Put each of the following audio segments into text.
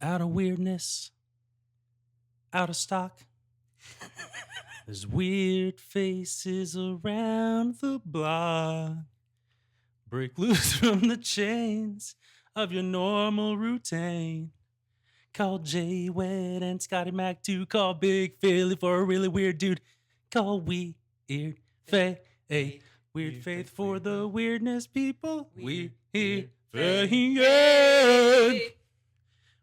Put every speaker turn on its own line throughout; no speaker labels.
Out of weirdness, out of stock. There's weird faces around the block. Break loose from the chains of your normal routine. Call Jay Wet and Scotty Mac to call Big Philly for a really weird dude. Call Weird Faith. Weird Faith for the weirdness people. Weird Faith.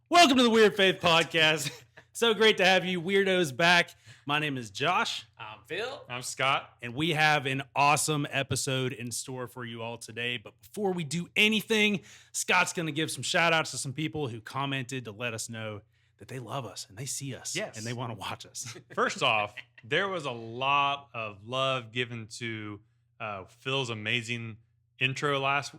Welcome to the Weird Faith Podcast. So great to have you weirdos back. My name is Josh.
I'm Phil.
I'm Scott.
And we have an awesome episode in store for you all today. But before we do anything, Scott's going to give some shout outs to some people who commented to let us know that they love us and they see us.
Yes.
And they want to watch us.
First off, there was a lot of love given to Phil's amazing intro last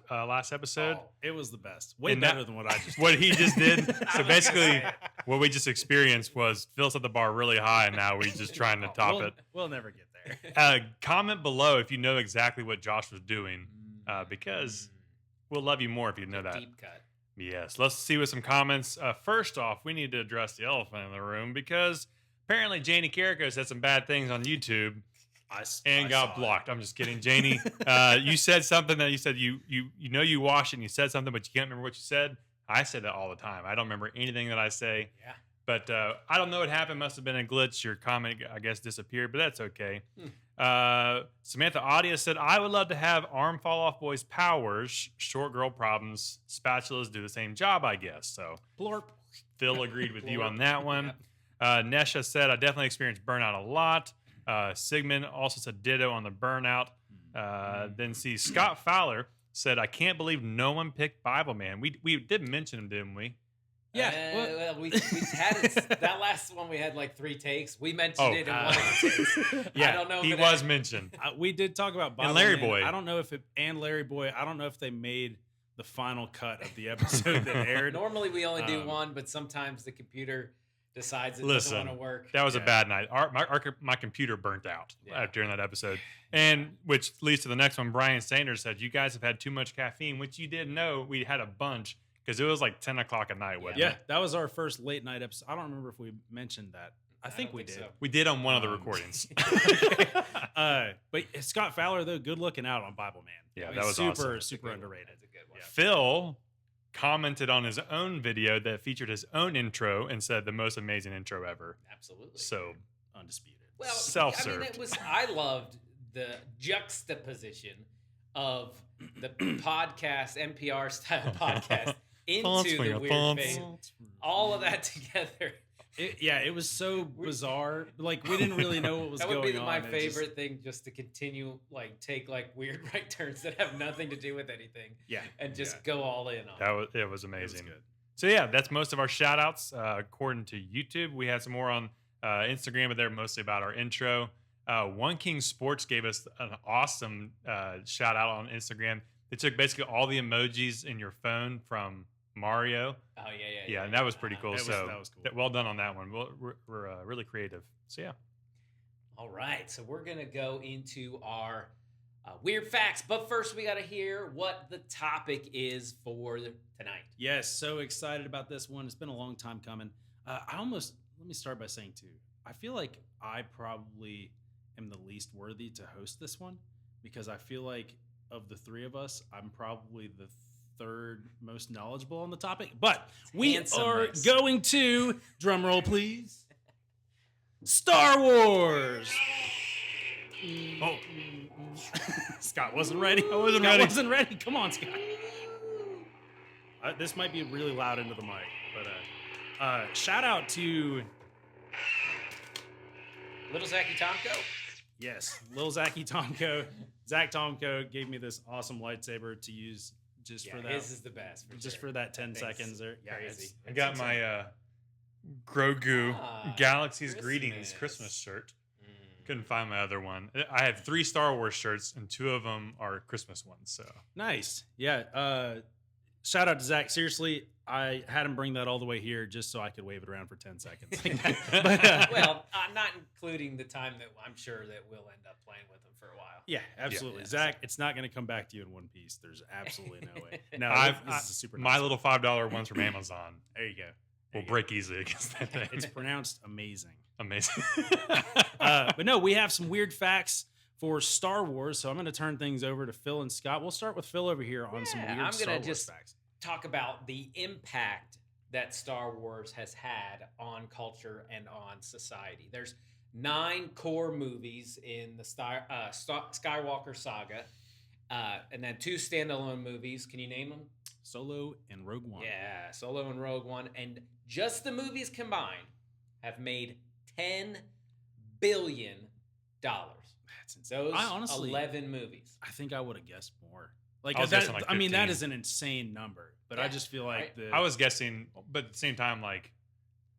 episode.
Oh, it was the best. Way
And
better
that-
than what I just
What
did.
he just did. So
I was gonna
basically,
say.
what we just experienced was Phil set the bar really high, and now we're just trying to top it.
We'll never get there.
Comment below if you know exactly what Josh was doing, because we'll love you more if you know that.
Deep cut.
Yes, let's see with some comments. First off, we need to address the elephant in the room because apparently Janie Carrico said some bad things on YouTube and got blocked. I'm just kidding, Janie. You said something that you said you know you wash it and you said something, but you can't remember what you said. I say that all the time. I don't remember anything that I say.
Yeah.
But I don't know what happened. Must have been a glitch. Your comment, I guess, disappeared, but that's okay. Samantha Audia said, I would love to have arm fall off boys powers, short girl problems, spatulas do the same job, I guess. So
Blorp.
Phil agreed with you
Blorp.
on that one. Nesha said, I definitely experienced burnout a lot. Sigmund also said ditto on the burnout. Then see, Scott Fowler said, I can't believe no one picked Bible Man. We did mention him, didn't we?
Yeah.
Well, we had it. That last one we had like 3 takes. We mentioned it in one of the takes.
Yeah,
I don't know. If
He
it
was
had-
mentioned.
We did talk about Bible
Larry
Man.
Boy.
I don't know if Larry Boy. I don't know if they made the final cut of the episode that aired.
Normally we only do
Um,
one, but sometimes the computer decides it
Listen,
doesn't want to work.
That was a
Yeah.
bad night. My computer burnt out
Yeah.
during that episode. And which leads to the next one. Brian Sanders said, you guys have had too much caffeine, which you did know we had a bunch because it was like 10 o'clock at night, wasn't
Yeah,
it?
that was our first late night episode. I don't remember if we mentioned that. I think
don't
we
think
did.
so.
We did on one of the
Um,
recordings.
But Scott Fowler, though, good looking out on Bible Man.
Yeah,
I mean,
that was
super,
awesome.
That's a
super
good one.
underrated.
That's a good one.
Yeah.
Phil commented on his own video that featured his own intro and said the most amazing intro ever.
Absolutely.
So
Undisputed.
Well,
self-served.
I mean, I loved the juxtaposition of the podcast, NPR style podcast,
Thoughts
into
for
the
your
weird
thoughts.
faith. All of that together.
It was so bizarre. Like, we didn't really know what was
That
going
would be
on.
my
It just-
favorite thing, just to continue, like, take like weird right turns that have nothing to do with anything,
Yeah.
and just go all in on.
it was
It was
amazing.
good.
So yeah, that's most of our shout outs. According to YouTube, we had some more on Instagram, but they're mostly about our intro. One King Sports gave us an awesome shout out on Instagram. They took basically all the emojis in your phone from Mario.
Oh yeah.
Yeah, and that was pretty cool.
That was cool.
Well done on that one. We're really creative. So yeah.
All right, so we're gonna go into our weird facts, but first we gotta hear what the topic is for tonight.
Yes, so excited about this one. It's been a long time coming. Let me start by saying, too, I feel like I probably am the least worthy to host this one because I feel like of the 3 of us, I'm probably the third most knowledgeable on the topic. But we are
Handsomeness.
going to, drum roll, please, Star Wars. Oh, Scott wasn't ready.
I wasn't
Scott
ready.
wasn't ready. Come on, Scott. This might be really loud into the mic, but shout out to
Little Zachy Tomko.
yes, Lil Zachy Tomko. Zach Tomko gave me this awesome lightsaber to use just for that.
His is the best.
Just
sure.
for that 10
That thing's
seconds there. Yeah,
crazy.
I got my Grogu
Ah,
Galaxy's Greetings
Christmas.
Christmas shirt.
Mm.
Couldn't find my other one. I have 3 Star Wars shirts, and 2 of them are Christmas ones. So
nice. Yeah. Shout out to Zach. Seriously, I had him bring that all the way here just so I could wave it around for 10 seconds. But,
Well, not including the time that I'm sure that we'll end up playing with him for a while.
yeah, absolutely.
Yeah.
Zach, it's not going to come back to you in one piece. There's absolutely no way. No,
I've
this is a super
my
nice
little $5 ones from Amazon.
There you go.
will break easily against that thing.
It's pronounced amazing.
Amazing.
But no, we have some weird facts for Star Wars. So I'm going to turn things over to Phil and Scott. We'll start with Phil over here on some
Yeah,
weird
I'm
Star
gonna
Wars
just
facts.
talk about the impact that Star Wars has had on culture and on society. There's 9 core movies in the Skywalker saga, and then 2 standalone movies. Can you name them?
Solo and Rogue One.
Yeah, Solo and Rogue One, and just the movies combined have made $10 billion.
That's insane.
Those
I honestly,
11 movies.
I think I would have guessed more. Like
I was
that,
guessing like
I mean, that
15.
is an insane number. But I
Yeah,
just feel like
right.
the
I was guessing, but at the same time, like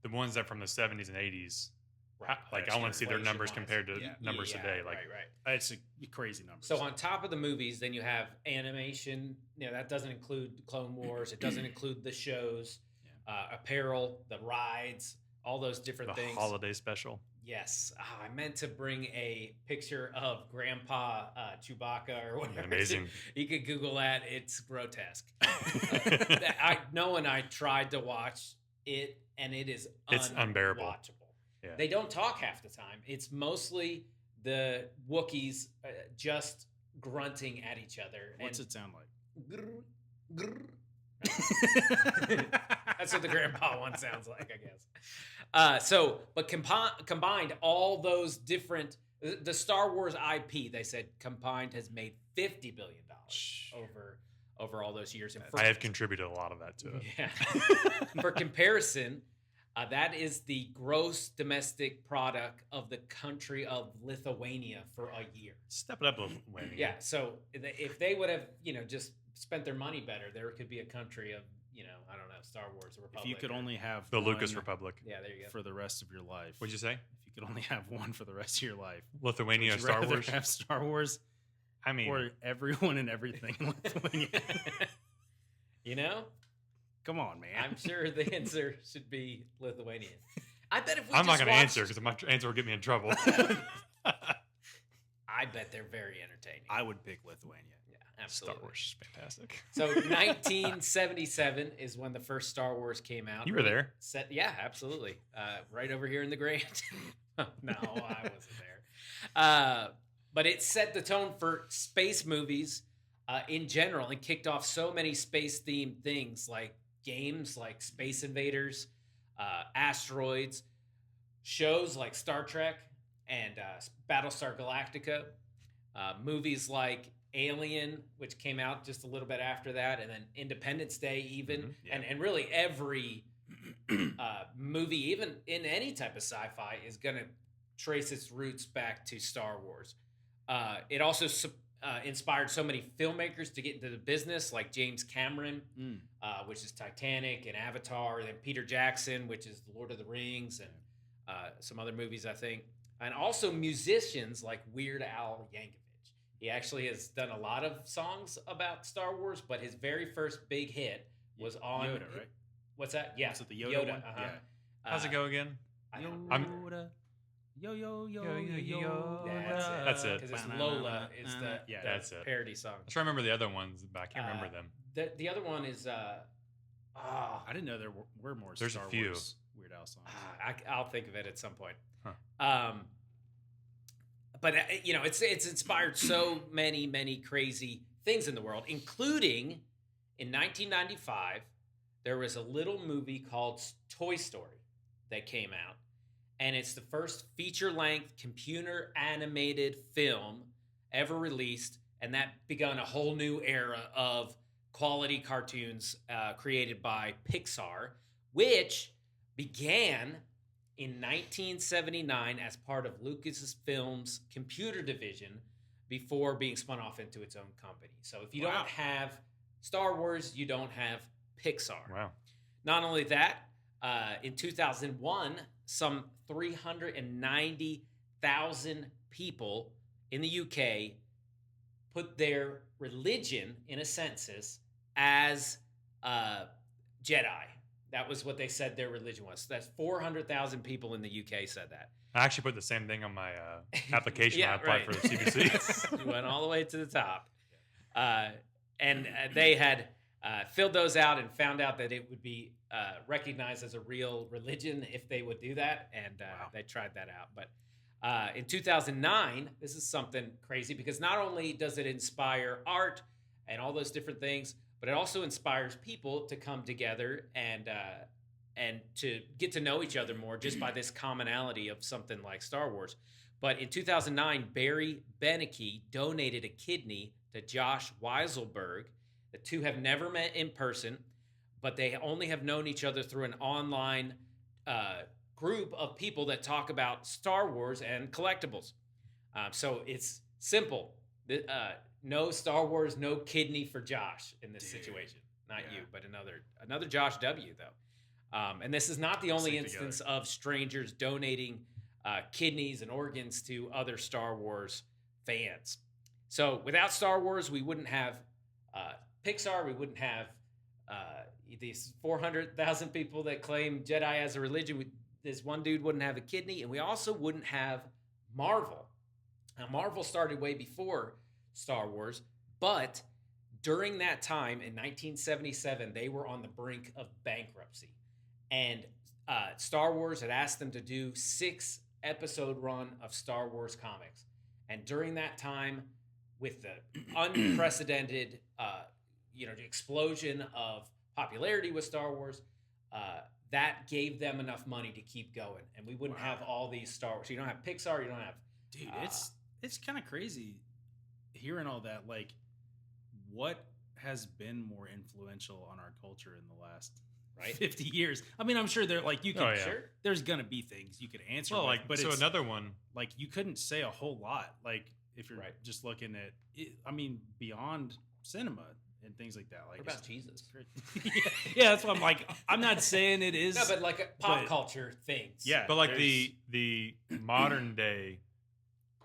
the ones that from the 70s and 80s, like I want to see their numbers compared to
Yeah.
numbers today. Like,
right.
it's a crazy number.
So on top of the movies, then you have animation. You know, that doesn't include Clone Wars. It doesn't include the shows, apparel, the rides, all those different
the
things.
holiday special.
Yes. I meant to bring a picture of Grandpa Chewbacca or whatever.
Amazing.
You could Google that. It's grotesque. Noah and I tried to watch it, and it is
It's unbearable.
unwatchable.
Yeah.
They don't talk half the time. It's mostly the Wookiees just grunting at each other.
What's
and
it sound like?
grr, grr. That's what the grandpa one sounds like, I guess. But combined, all those different, the Star Wars IP, they said combined has made $50 billion over all those years. And
I have contributed a lot of that to it.
Yeah. For comparison, that is the gross domestic product of the country of Lithuania for a year.
Step it up a little. Wayne.
Yeah. So if they would have, just spent their money better, there could be a country of, I don't know, Star Wars, the Republic.
If you could only have
The
one
Lucas Republic.
Yeah, there you go.
for the rest of your life.
What'd you say?
If you could only have one for the rest of your life.
Lithuania
Would you
Star
rather
Wars.
have Star Wars
I mean,
or everyone and everything in Lithuania? Come on, man.
I'm sure the answer should be Lithuanian. I bet if we
I'm not
just
going to
watched-
answer because my answer will get me in trouble.
I bet they're very entertaining.
I would pick Lithuania.
Yeah,
Star
absolutely.
Wars is fantastic.
So 1977 is when the first Star Wars came out.
You were there.
Yeah, absolutely. Right over here in the Grand. No, I wasn't there. But it set the tone for space movies in general and kicked off so many space-themed things like games like Space Invaders, Asteroids, shows like Star Trek and Battlestar Galactica, movies like Alien, which came out just a little bit after that, and then Independence Day even,
Mhm,
yeah.
and really every movie, even in any type of sci-fi, is going to trace its roots back to Star Wars. It also inspired so many filmmakers to get into the business, like James Cameron, which is Titanic and Avatar, and then Peter Jackson, which is Lord of the Rings, and some other movies, I think. And also musicians like Weird Al Yankovic. He actually has done a lot of songs about Star Wars, but his very first big hit was on
Yoda, right?
What's that? Yeah,
Was it the Yoda one?
Uh-huh.
Yeah.
How's it go again?
I don't-
Yoda. Yo.
That's it.
Because it's Lola is the
Yeah,
that's it.
parody song.
I try to remember the other ones, but I can't remember them.
The other one is
I didn't know there were more
There's a
Star
few.
Wars Weird Al songs.
I'll think of it at some point.
Huh.
But it's inspired so many crazy things in the world, including in 1995 there was a little movie called Toy Story that came out, and it's the first feature-length computer animated film ever released, and that begun a whole new era of quality cartoons created by Pixar, which began in 1979 as part of Lucasfilm's computer division before being spun off into its own company. So if you
Wow.
don't have Star Wars, you don't have Pixar.
Wow.
Not only that, in 2001, some 390,000 people in the UK put their religion in a census as Jedi. That was what they said their religion was. That's 400,000 people in the UK said that.
I actually put the same thing on my application when I
Yeah,
applied
right.
for the CBC.
You went all the way to the top. And they had filled those out and found out that it would be recognized as a real religion if they would do that, and they tried that out. But in 2009, this is something crazy because not only does it inspire art and all those different things, but it also inspires people to come together and to get to know each other more just by this commonality of something like Star Wars. But in 2009, Barry Beneke donated a kidney to Josh Weiselberg. The two have never met in person, but they only have known each other through an online group of people that talk about Star Wars and collectibles. So it's simple. No Star Wars, no kidney for Josh in this situation. Not you, but another Josh W. though. And this is not the only instance of strangers donating kidneys and organs to other Star Wars fans. So without Star Wars, we wouldn't have Pixar. We wouldn't have these 400,000 people that claim Jedi as a religion. This one dude wouldn't have a kidney, and we also wouldn't have Marvel. Now, Marvel started way before Star Wars, but during that time in 1977, they were on the brink of bankruptcy. And Star Wars had asked them to do 6-episode run of Star Wars comics. And during that time, with the unprecedented explosion of popularity with Star Wars, that gave them enough money to keep going. And we wouldn't have all these Star Wars. You don't have Pixar, you don't have...
Dude, it's kind of crazy hearing all that. Like, what has been more influential on our culture in the last 50 years? I mean, I'm sure there's gonna be things you could answer.
Well,
with, but
so another one,
like you couldn't say a whole lot. Like if you're just looking at it, I mean, beyond cinema and things like that. Like
what about Jesus?
Yeah, that's what I'm like. I'm not saying it is.
No, but like pop culture things.
Yeah,
but like the modern day,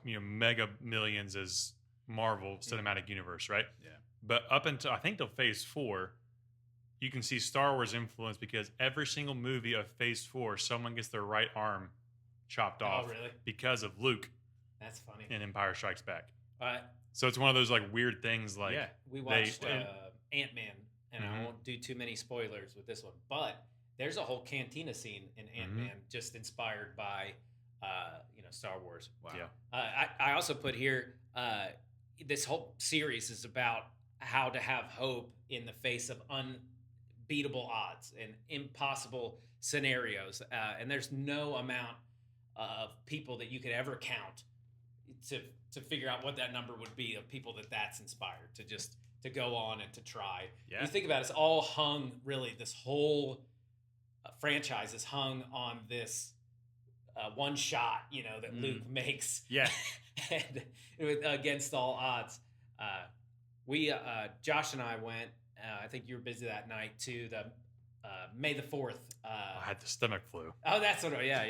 mega millions is Marvel Cinematic Universe, right?
Yeah.
But up until I think till Phase 4, you can see Star Wars influence because every single movie of Phase 4, someone gets their right arm chopped off because of Luke.
That's funny.
In Empire Strikes Back. So it's one of those like weird things. Like
we watched Ant-Man, and I won't do too many spoilers with this one, but there's a whole cantina scene in Ant-Man just inspired by Star Wars.
Wow.
Yeah.
I also put here this whole series is about how to have hope in the face of unbeatable odds and impossible scenarios. And there's no amount of people that you could ever count to figure out what that number would be of people that's inspired to go on and to try.
Yeah.
You think about it, it's all hung, really, this whole franchise is hung on this one shot, that Luke makes.
Yeah.
And against all odds. Josh and I went, I think you were busy that night, to the May the 4th.
I had the stomach flu.
Oh, that's what, yeah.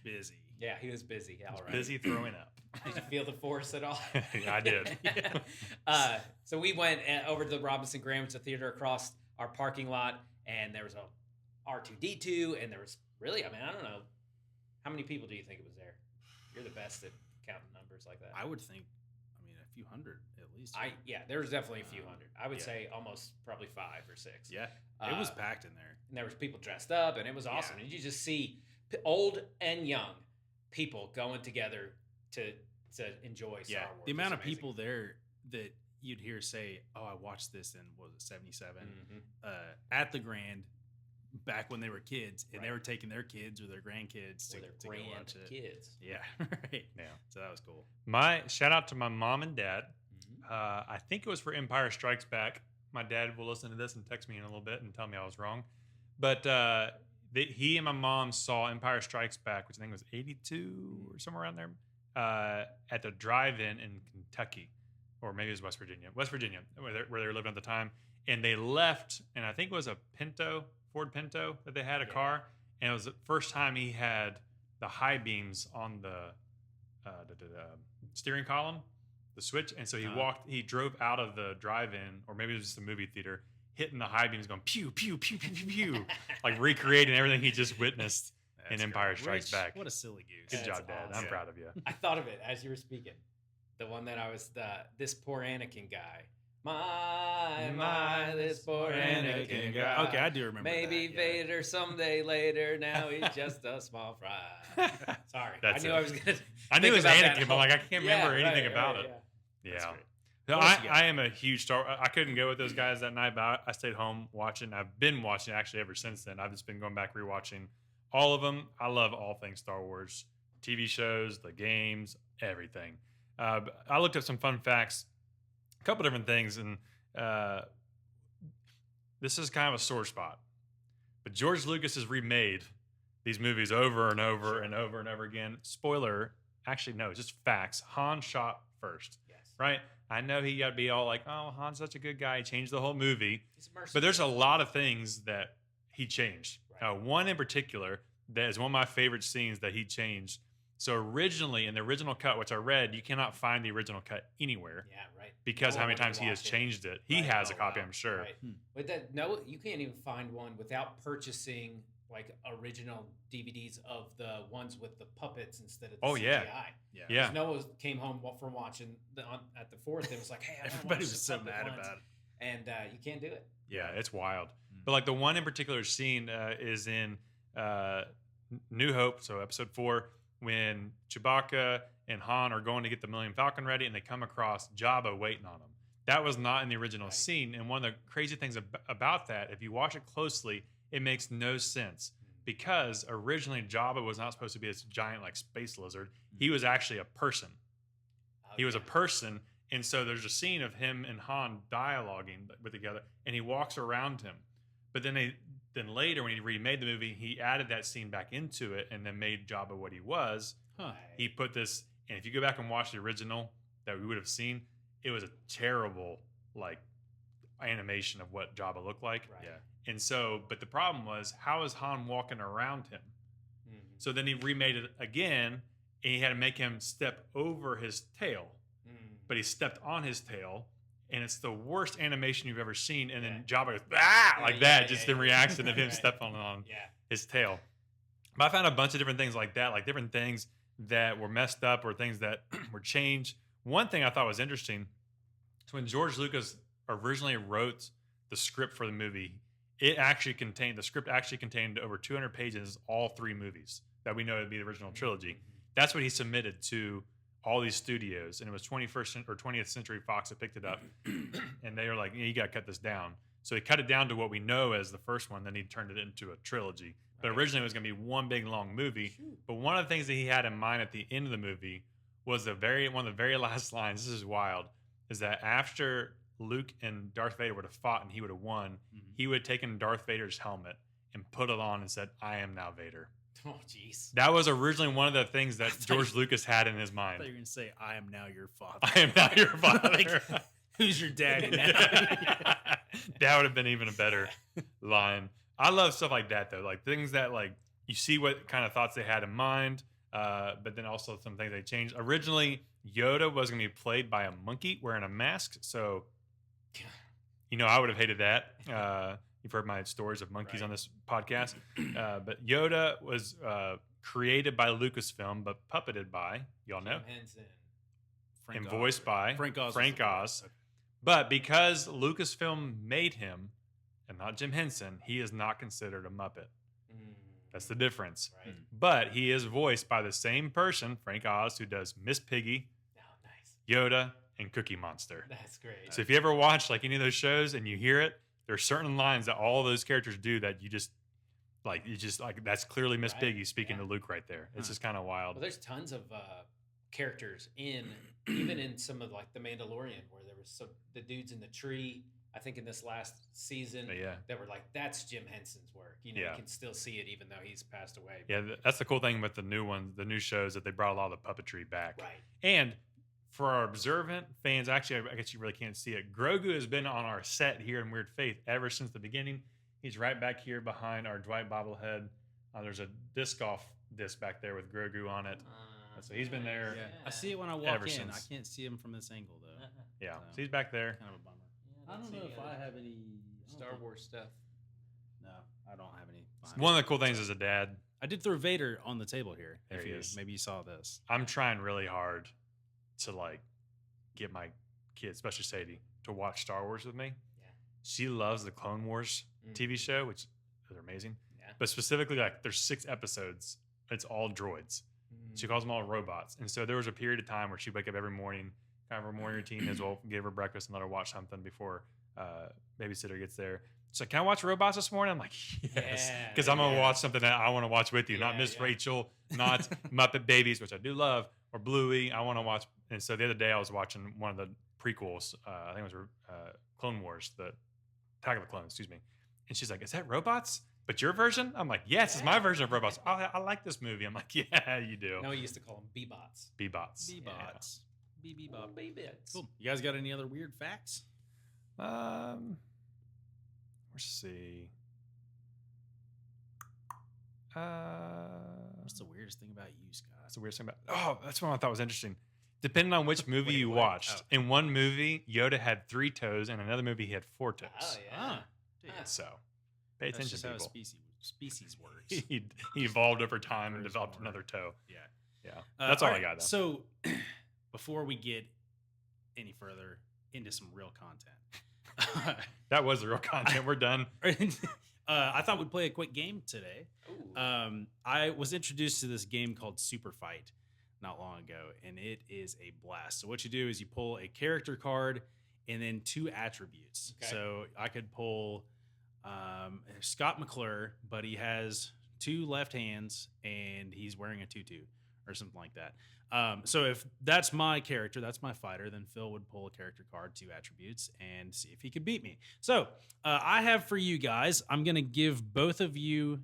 Busy.
Yeah, he was busy. All right.
Busy throwing up.
Did you feel the force at all?
Yeah, I did.
So we went over to the Robinson Graham. It's a theater across our parking lot, and there was a R2-D2, and there was really, I don't know. How many people do you think it was there? You're the best at counting numbers like that.
I would think, a few hundred at least.
There was definitely a few hundred. I would say almost probably 5 or 6.
Yeah, it was packed in there.
And there was people dressed up, and it was awesome. And you just see old and young people going together to enjoy Star Wars.
The amount of people there that you'd hear say, "Oh, I watched this in 77 at the Grand." Back when they were kids, and they were taking their kids or their grandkids to go watch it.
Kids.
Yeah, right.
Yeah.
So that was cool.
My shout out to my mom and dad. I think it was for Empire Strikes Back. My dad will listen to this and text me in a little bit and tell me I was wrong. But he and my mom saw Empire Strikes Back, which I think was 82 or somewhere around there, at the drive-in in Kentucky, or maybe it was West Virginia, where they were living at the time. And they left, and I think it was a Ford Pinto that they had a car, and it was the first time he had the high beams on the steering column, the switch, and so he drove out of the drive-in, or maybe it was just a movie theater, hitting the high beams, going pew pew pew pew pew pew, like recreating everything he just witnessed in Empire Strikes Back.
What a silly goose!
Good job, Dad.
Awesome.
I'm proud of you.
I thought of it as you were speaking. The one that I was this poor Anakin guy. My my, this poor Anakin guy.
Okay, I do remember
Maybe
that, yeah.
Vader someday later. Now he's just a small fry. Sorry,
That's
I knew
it.
I was gonna.
I knew it was
think about that
Anakin, but
whole-
like I can't remember
Yeah,
anything
right,
about
right,
it.
yeah.
Yeah.
great.
No,
What else you got?
I am a huge Star. I couldn't go with those guys that night, but I stayed home watching. I've been watching actually ever since then. I've just been going back rewatching all of them. I love all things Star Wars, TV shows, the games, everything. I looked up some fun facts, a couple different things, and this is kind of a sore spot. But George Lucas has remade these movies over and over and over and over again. Spoiler, actually no, it's just facts. Han shot first.
Yes.
Right? I know he got to be all like, oh, Han's such a good guy. He changed the whole movie.
He's a mercenary.
But there's a lot of things that he changed.
Right.
One in particular that is one of my favorite scenes that he changed. So originally, in the original cut, which I read, you cannot find the original cut anywhere
Yeah, right.
because
No
how many
one can
times he has
watch it.
changed it. He
Right.
has a
Oh,
copy,
wow.
I'm sure.
Right. But that no, you can't even find one without purchasing like original DVDs of the ones with the puppets instead of the
Oh,
CGI.
yeah.
Yeah.
Yeah.
Noah came home from watching at the fourth and was like, "Hey, I wanna
Everybody
watch
was
the
so
puppet
mad
ones."
about it.
And you can't do it.
Yeah, it's wild.
Mm.
But like the one in particular scene is in New Hope, so episode 4, when Chewbacca and Han are going to get the Millennium Falcon ready, and they come across Jabba waiting on them. That was not in the original
Right.
scene, and one of the crazy things about that, if you watch it closely, it makes no sense because originally Jabba was not supposed to be this giant like space lizard. He was actually a person. He was a
Okay.
person, and so there's a scene of him and Han dialoguing with together, and he walks around him. But then later, when he remade the movie, he added that scene back into it, and then made Jabba what he was.
Huh.
He put this, and if you go back and watch the original that we would have seen, it was a terrible like animation of what Jabba looked like.
Right.
Yeah, and so, but the problem was, how is Han walking around him?
Mhm.
So then he remade it again, and he had to make him step over his tail.
Mm.
But he stepped on his tail, and it's the worst animation you've ever seen. And then
Yeah.
Jabba goes, ah,
Yeah,
like
yeah,
that,
yeah,
just
yeah,
in
yeah.
reaction of him
Right.
stepping on
Yeah.
his tail. But I found a bunch of different things like that, like different things that were messed up or things that were changed. One thing I thought was interesting is when George Lucas originally wrote the script for the movie, the script actually contained over 200 pages, all 3 movies that we know would be the original trilogy. That's what he submitted to all these studios, and it was 20th Century Fox that picked it up, and they were like, "You got to cut this down." So he cut it down to what we know as the first one. Then he turned it into a trilogy. But
Right.
originally it was going to be one big long movie.
Shoot.
But one of the things that he had in mind at the end of the movie was one of the very last lines. This is wild. Is that after Luke and Darth Vader would have fought and he would have won,
Mhm.
he would have taken Darth Vader's helmet and put it on and said, "I am now Vader."
Oh, jeez.
That was originally one of the things that
thought
George
you-
Lucas had in his
I
mind.
thought you were gonna say, "I am now your father."
I am now your father.
Like, who's your daddy now?
That would have been even a better line. I love stuff like that though, like things that like you see what kind of thoughts they had in mind, but then also some things they changed. Originally, Yoda was going to be played by a monkey wearing a mask, so I would have hated that. You've heard my stories of monkeys
Right.
on this podcast, but Yoda was created by Lucasfilm, but puppeted by y'all know,
Jim Henson.
Frank
and
Oz.
voiced by
Frank Oz.
Frank
was
Oz. But because Lucasfilm made him and not Jim Henson, he is not considered a Muppet.
Mm.
That's the difference.
Right.
But he is voiced by the same person, Frank Oz, who does Miss Piggy,
Oh, nice.
Yoda, and Cookie Monster.
That's great.
So if you ever watch like any of those shows and you hear it, there are certain lines that all those characters do that you just like that's clearly Miss
Right.
Piggy speaking
Yeah.
to Luke right there. It's
Huh.
just kind of wild.
Well, there's tons of characters even in some of like the Mandalorian, where there was the dudes in the tree. I think in this last season,
But yeah.
that were like, that's Jim Henson's work.
Yeah.
You can still see it even though he's passed away.
Yeah, that's the cool thing with the new shows, that they brought a lot of the puppetry back.
Right.
And for our observant fans, actually, I guess you really can't see it. Grogu has been on our set here in Weird Faith ever since the beginning. He's right back here behind our Dwight bobblehead. There's a disc golf disc back there with Grogu on it. So he's been there.
Yeah. I see it when I walk
Ever
in.
since.
I can't see him from this angle though.
Yeah,
So-
so he's back there.
Kind of a bummer.
Yeah,
I don't
let's
know
see,
if I have any I don't
Star
think-
Wars stuff.
No, I don't have any.
One of the cool things as a dad,
I did throw Vader on the table here.
There
if
he
you,
is.
Maybe you saw this.
I'm trying really hard to like get my kids, especially Sadie, to watch Star Wars with me. she loves the Clone Wars TV show, which is amazing.
Yeah.
But specifically, like there's 6 episodes. It's all droids. She calls them all robots. And so there was a period of time where she'd wake up every morning, kind of her morning routine as well, give her breakfast and let her watch something before babysitter gets there. She's like, can I watch robots this morning? I'm like, yes. Because I'm going to watch something that I want to watch with you, not Miss Rachel, not Muppet Babies, which I do love, or Bluey. I want to watch. And so the other day I was watching one of the prequels. I think it was Clone Wars, the Attack of the Clones, excuse me. And she's like, is that robots? But your version? I'm like, yes, it's my version of robots. I like this movie. I'm like, yeah, you do.
No, we used to call them B-bots.
B-bots.
B-bots.
B-bot. B-bots.
Cool. You guys got any other weird facts?
Let's see.
What's the weirdest thing about you, Scott?
That's the weirdest thing about. Oh, that's one I thought was interesting. Depending on which movie you watched, in one movie Yoda had 3 toes, and another movie he had 4 toes.
Oh yeah.
So, pay
That's
attention,
just how
people.
species works.
He evolved over time and developed another toe.
Yeah.
That's all I got. Though.
So, before we get any further into some real content,
that was the real content. We're done.
I thought we'd play a quick game today.
Ooh.
I was introduced to this game called Super Fight not long ago, and it is a blast. So what you do is you pull a character card and then 2 attributes.
Okay.
So I could pull Scott McClure, but he has 2 left hands and he's wearing a tutu or something like that. So if that's my character, that's my fighter, then Phil would pull a character card, 2 attributes, and see if he could beat me. So I have for you guys, I'm going to give both of you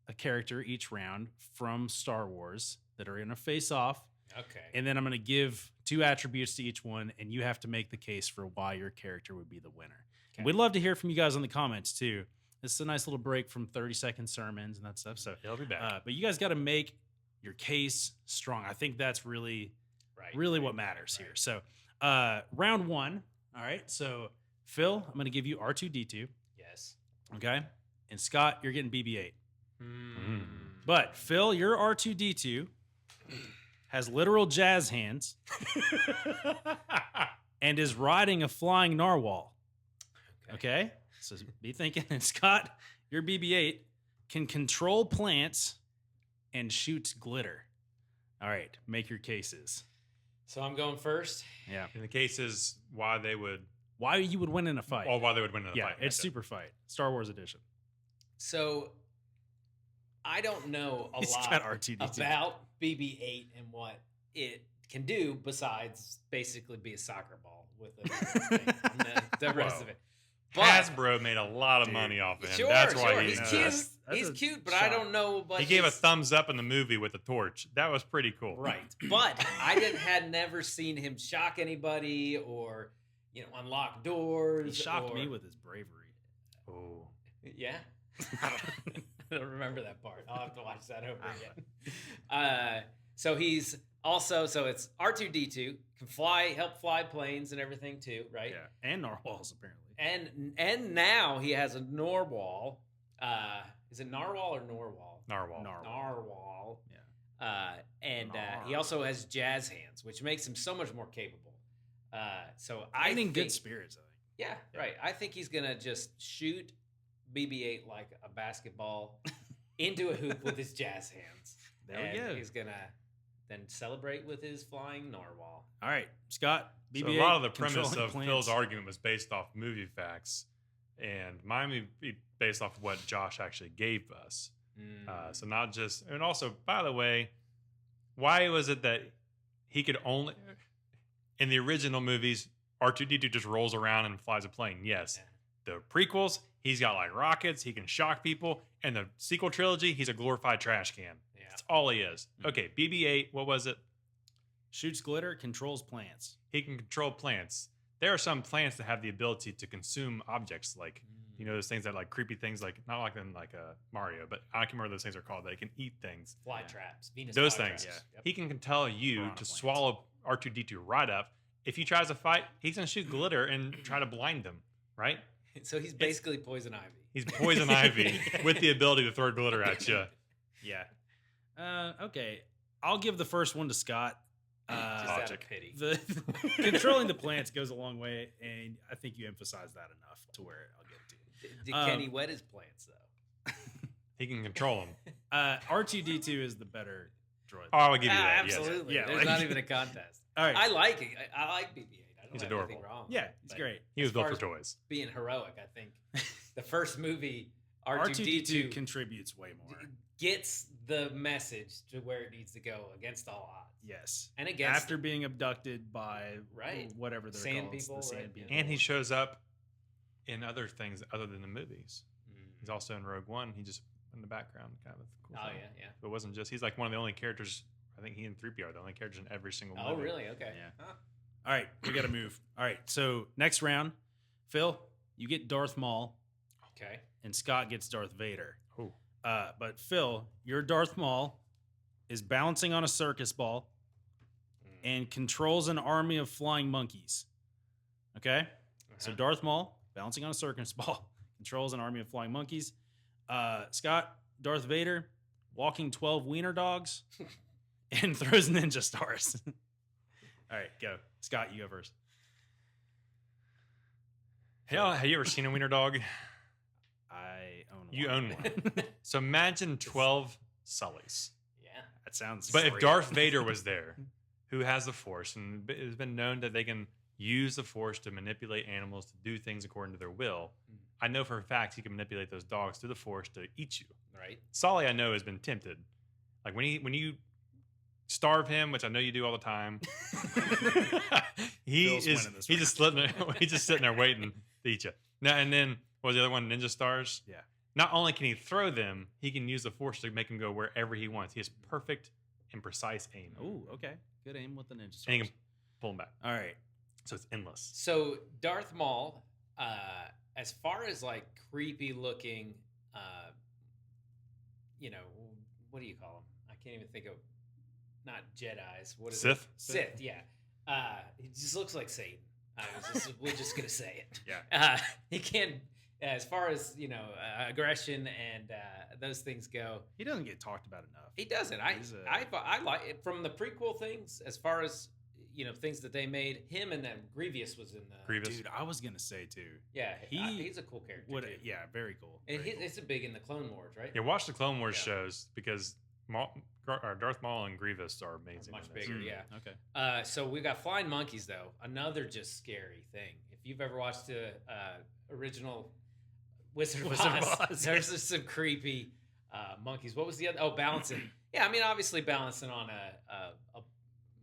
a character each round from Star Wars that are going to face off.
Okay.
And then I'm going to give 2 attributes to each one, and you have to make the case for why your character would be the winner.
Okay.
We'd love to hear from you guys in the comments, too. This is a nice little break from 30-second sermons and that stuff. So
He'll be back.
but you guys got to make your case strong. I think that's really what matters here. So round 1. All right. So Phil, I'm going to give you R2-D2.
Yes.
Okay. And Scott, you're getting BB-8.
Mm.
But Phil, your R2-D2 has literal jazz hands and is riding a flying narwhal. Okay. So be thinking. And Scott, your BB-8 can control plants and shoots glitter. All right, make your cases.
So I'm going first.
Yeah.
In the cases, why they would
you would win in a fight.
why they would win in a
yeah,
fight.
it's Super Fight, Star Wars edition.
So I don't know a
He's
lot
got R2-D2.
about BB-8 and what it can do besides basically be a soccer ball with a thing and the rest of it. But
Hasbro made a lot of money off of him.
Sure,
That's why
sure.
he's
He's
cute.
cute. He's cute, but I don't know. But
He gave a thumbs up in the movie with the torch. That was pretty cool.
right. But I had never seen him shock anybody or unlock doors.
He shocked
or,
me with his bravery.
Oh.
Yeah. I don't remember that part. I'll have to watch that over again. So he's also it's R2-D2 can help fly planes and everything too, right?
Yeah, and narwhals apparently.
And now he has a narwhal. Is it narwhal or Norwal?
Narwhal.
Narwhal.
Yeah.
And he also has jazz hands, which makes him so much more capable. So I
And in
think,
good spirits, I think.
Yeah, right. I think he's gonna just shoot BB-8 like a basketball into a hoop with his jazz hands.
There we go.
He's gonna then celebrate with his flying narwhal.
All right, Scott. BB-8,
So a lot of the premise
controlling
of
plants.
Phil's argument was based off movie facts, and mine would be based off what Josh actually gave us. So not just, and also, by the way, why was it that he could only, in the original movies, R2-D2 just rolls around and flies a plane? Yes. The prequels, he's got like rockets, he can shock people, and the sequel trilogy, he's a glorified trash can.
Yeah.
That's all he is. Okay, BB-8, what was it?
Shoots glitter, controls plants.
He can control plants. There are some plants that have the ability to consume objects, like those things that like creepy things, like not like in like a Mario, but I can remember those things are called. They can eat things.
Fly traps. Venus
Those
fly
things.
traps.
Yeah.
Yep.
He can tell you
Piranha
to
plants.
swallow R2-D2 right up. If he tries to fight, he's gonna shoot glitter and try to blind them. Right?
So he's basically Poison Ivy.
He's Poison Ivy with the ability to throw glitter at you.
Yeah. Okay. I'll give the first one to Scott.
Just out of
Logic.
pity.
Controlling the plants goes a long way, and I think you emphasize that enough to where I'll get to.
Did Kenny wet his plants though?
He can control them.
R2D2 is the better droid.
Oh, I would give you that. Yes.
Absolutely.
Yeah,
There's
like-
not even a contest.
All right.
I like it. I like BB-8. I don't
He's
have
adorable.
anything wrong.
Yeah, he's
But
great.
He was
As
built
far
for
as-
toys.
Being heroic, I think the first movie
R2D2
R2D2
contributes way more.
gets the message to where it needs to go against all odds.
Yes.
And against
After being abducted by
Right.
whatever they're
Sand
called,
people,
the sand
right?
people.
And he shows up in other things other than the movies.
Mm.
He's also in Rogue One. He just in the background, kind of a cool
Oh
thing.
yeah.
But it wasn't just. He's like one of the only characters. I think he and 3PO are the only characters in every single movie.
Oh really? Okay.
Yeah.
Huh.
All right, we got to move. All right, so next round, Phil, you get Darth Maul,
Okay.
and Scott gets Darth Vader.
Oh.
But Phil, your Darth Maul is balancing on a circus ball and controls an army of flying monkeys. Okay? So
Uh-huh.
Darth Maul, balancing on a circus ball, controls an army of flying monkeys. Scott, Darth Vader, walking 12 wiener dogs and throws ninja stars. All right, go. Scott, you go first.
Hell, have you ever seen a wiener dog?
I own one.
You own one. So imagine 12 Sullys.
Yeah.
That sounds
But if
great.
Darth Vader was there, who has the Force, and it has been known that they can use the Force to manipulate animals to do things according to their will, I know for a fact he can manipulate those dogs through the Force to eat you.
Right.
Sully, I know, has been tempted. Like when you starve him, which I know you do all the time,
Phil's winning this
he's just sitting there waiting to eat you. Now and then, what was the other one? Ninja stars.
Yeah.
Not only can he throw them, he can use the Force to make him go wherever he wants. He has perfect and precise aim,
Oh, okay. Good aim with the ninja
and he
stars.
can pull him back.
All right.
So it's endless.
So Darth Maul, as far as like creepy looking, what do you call them? I can't even think of. Not Jedi's. What is
Sith?
it? Sith. Yeah. He just looks like Satan. We're just gonna say it.
Yeah.
He can't. As far as aggression and those things go,
He doesn't get talked about enough.
he doesn't. I like it from the prequel things. As far as things that they made, him and then Grievous was in the.
Grievous.
Dude, I was going to say, too.
Yeah,
He
he's a cool character.
What?
too.
Yeah, very cool.
And
Very cool.
it's a big in the Clone Wars, right?
Yeah, watch the Clone Wars
Yeah.
shows because Darth Maul and Grievous are amazing.
Much
in this.
bigger,
Mm,
yeah.
Okay.
So we got flying monkeys, though. Another just scary thing. If you've ever watched the original Wizard of
Wizard of
Oz,
Oz,
there's just some creepy monkeys. What was the other? Oh, balancing. Yeah, I mean, obviously balancing on a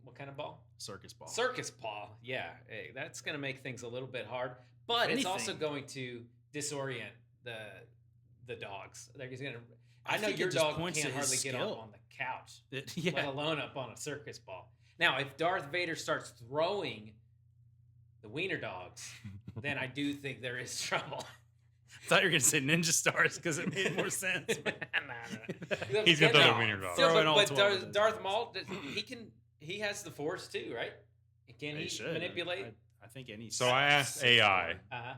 what kind of ball?
Circus ball.
Circus ball. Yeah, hey, that's going to make things a little bit hard, but it's also
anything.
going to disorient the dogs. They're just going to.
I
I know
think
your
it just
dog
points
can't
to his
hardly get
skill.
up on the couch, let
Yeah.
alone up on a circus ball. Now, if Darth Vader starts throwing the wiener dogs, then I do think there is trouble.
I thought you were going to say ninja stars because it made more sense.
Nah.
He's gonna throw
No.
the wiener dog.
No,
Throw in all
but
12 of those.
Darth Maul, he has the Force too, right? Can
They
he
should.
manipulate?
I think any.
So I asked AI
Uh-huh.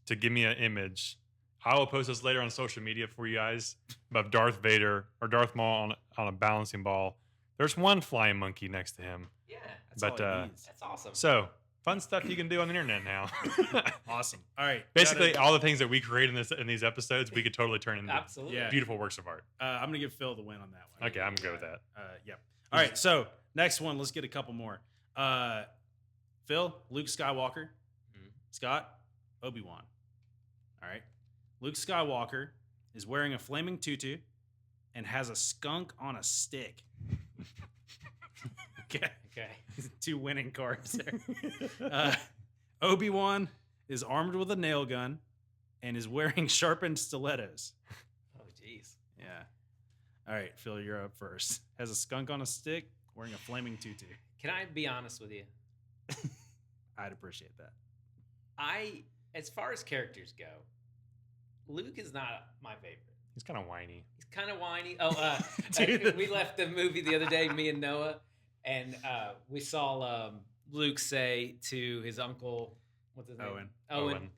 to give me an image. I will post this later on social media for you guys of Darth Vader or Darth Maul on a balancing ball. There's one flying monkey next to him.
Yeah,
That's
But,
all he needs.
that's awesome.
So fun stuff you can do on the internet now.
Awesome. All right.
Basically,
gotta-
all the things that we create in these episodes, we could totally turn into
Absolutely.
Yeah.
beautiful works of art.
I'm going to give Phil the win on that one.
Okay, I'm gonna go with that.
Yep. All right. So next one, let's get a couple more. Phil, Luke Skywalker.
Mhm.
Scott, Obi-Wan. All right. Luke Skywalker is wearing a flaming tutu and has a skunk on a stick. Okay.
Okay.
Two winning cards there. Obi-Wan is armed with a nail gun and is wearing sharpened stilettos.
Oh, jeez.
Yeah. All right, Phil, you're up first. Has a skunk on a stick, wearing a flaming tutu.
Can I be honest with you?
I'd appreciate that.
As far as characters go, Luke is not my favorite.
He's kind of whiny.
He's kind of whiny. Oh,
Dude.
we left the movie the other day, me and Noah, and we saw Luke say to his uncle, what's his name?
Owen.
Owen.
Owen.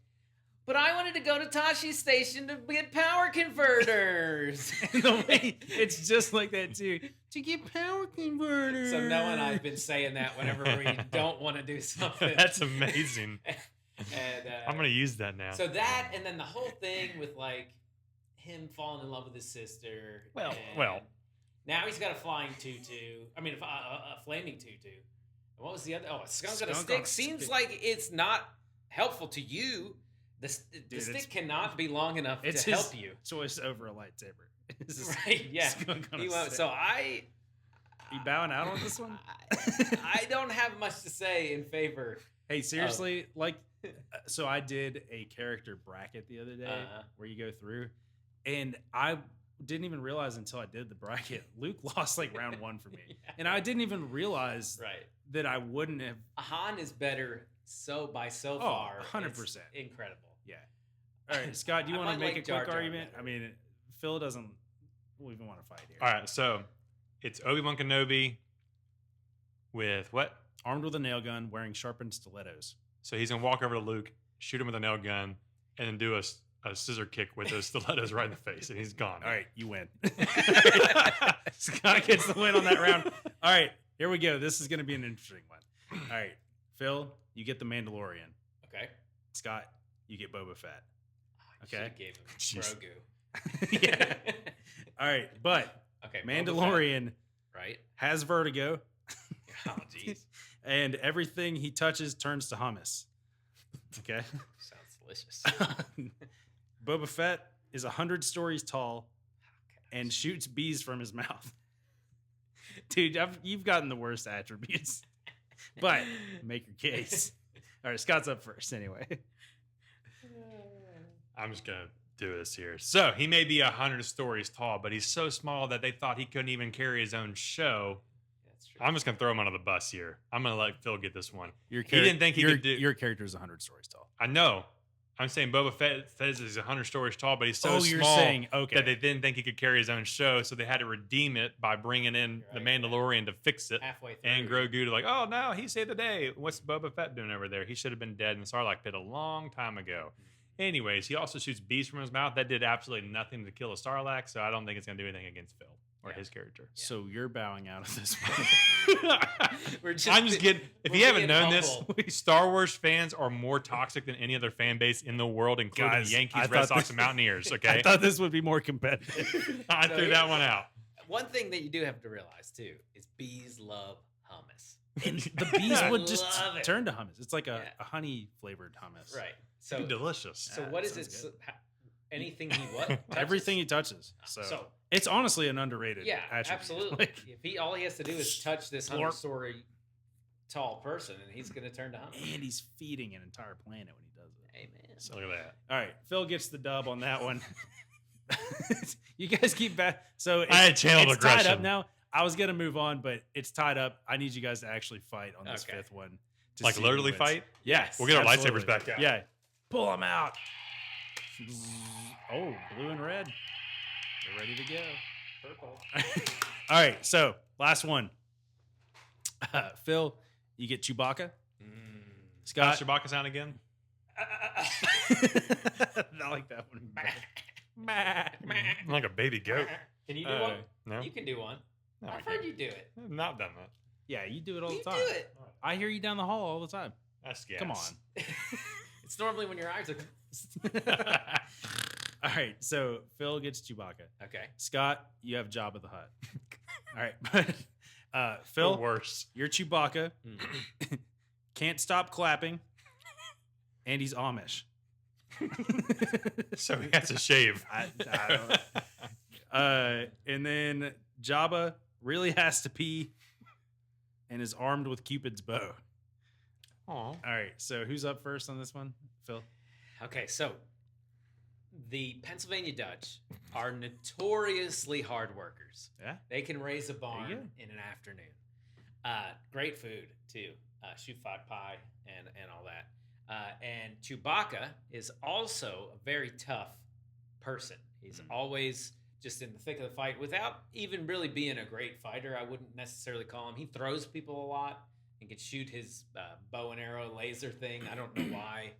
But I wanted to go to Tashi's station to get power converters.
The way it's just like that too. To get power converters.
So Noah and I have been saying that whenever we don't want to do something.
That's amazing.
And
I'm gonna use that now.
So that, and then the whole thing with like him falling in love with his sister.
Well.
Now he's got a flying tutu. I mean, a flaming tutu. And what was the other? Oh, a skunk on a stick. Seems like it's not helpful to you. The stick cannot be long enough to help you.
Choice over a lightsaber.
Right? Yeah. So
you bowing out on this one?
I don't have much to say in favor.
Hey, seriously, so I did a character bracket the other day where you go through, and I didn't even realize until I did the bracket, Luke lost like round 1 for me. Yeah. And I didn't even realize that I wouldn't have.
Han is better so
far. 100%.
It's incredible.
Yeah. All right, Scott, do you want to make a
Jar
quick
Jar
argument?
better.
I mean, Phil doesn't even want to fight here.
All right, so it's Obi-Wan Kenobi with what?
Armed with a nail gun, wearing sharpened stilettos.
So he's going to walk over to Luke, shoot him with a nail gun, and then do a scissor kick with those stilettos right in the face, and he's gone.
All right, you win. Scott gets the win on that round. All right, here we go. This is going to be an interesting one. All right, Phil, you get the Mandalorian.
Okay.
Scott, you get Boba Fett. Okay.
Gave him Grogu.
Yeah. All right, but Mandalorian has vertigo.
Oh, jeez.
And everything he touches turns to hummus. Okay.
Sounds delicious.
Boba Fett is 100 stories tall and shoots bees from his mouth. Dude, you've gotten the worst attributes. But make your case. All right, Scott's up first anyway.
I'm just going to do this here. So he may be 100 stories tall, but he's so small that they thought he couldn't even carry his own show. I'm just gonna throw him under the bus here. I'm gonna let Phil get this one. He didn't think he could do.
Your character is 100 stories tall.
I know. I'm saying Boba Fett says he's 100 stories tall, but he's so
you're
small
saying, okay,
that they didn't think he could carry his own show, so they had to redeem it by bringing in the Mandalorian to fix it.
Halfway through.
And Grogu to like, oh no, he saved the day. What's Boba Fett doing over there? He should have been dead in the Sarlacc pit a long time ago. Anyways, he also shoots bees from his mouth. That did absolutely nothing to kill a Sarlacc, so I don't think it's gonna do anything against Phil. Or his character.
Yeah. So you're bowing out of this one.
I'm just kidding. If you haven't known this, Star Wars fans are more toxic than any other fan base in the world, including the Yankees, Red Sox, and Mountaineers. Okay,
I thought this would be more competitive.
I threw that one out.
One thing that you do have to realize too is bees love hummus.
And the bees would just turn to hummus. It's like a honey flavored hummus.
Right. So
delicious.
So what is it? So, anything he touches?
Everything he touches. So it's honestly an underrated attribute.
Absolutely. If all he has to do is touch this 100-story tall person, and he's going to turn to hummus.
And he's feeding an entire planet when he does it.
Amen.
So look at that.
All right, Phil gets the dub on that one. You guys keep back. So
I had channeled aggression.
Tied up now. I was going to move on, but it's tied up. I need you guys to actually fight on this fifth one.
Like literally fight?
Yes.
We'll get our lightsabers back out.
Yeah. Pull them out. Oh, blue and red. They're ready to go.
Purple.
All right, so last one. Phil, you get Chewbacca. Scott.
How's Chewbacca sound again?
I like that one.
Like a baby goat.
Can you do one?
No.
You can do one.
No,
I've heard you do it.
I've not done that.
Yeah, you do it all the
You
time.
do it.
I hear you down the hall all the time.
That's gas.
Come on.
It's normally when your eyes are closed.
All right, so Phil gets Chewbacca.
Okay.
Scott, you have Jabba the Hutt. All right, but Phil,
or worse.
You're Chewbacca. Can't stop clapping, and he's Amish.
So he has to shave.
I don't know. And then Jabba really has to pee, and is armed with Cupid's bow.
Aw.
All right, so who's up first on this one? Phil?
Okay, so the Pennsylvania Dutch are notoriously hard workers.
Yeah.
They can raise a barn in an afternoon. Great food, too. Shoot pot pie and all that. And Chewbacca is also a very tough person. He's always just in the thick of the fight without even really being a great fighter. I wouldn't necessarily call him. He throws people a lot and can shoot his bow and arrow laser thing. I don't know why.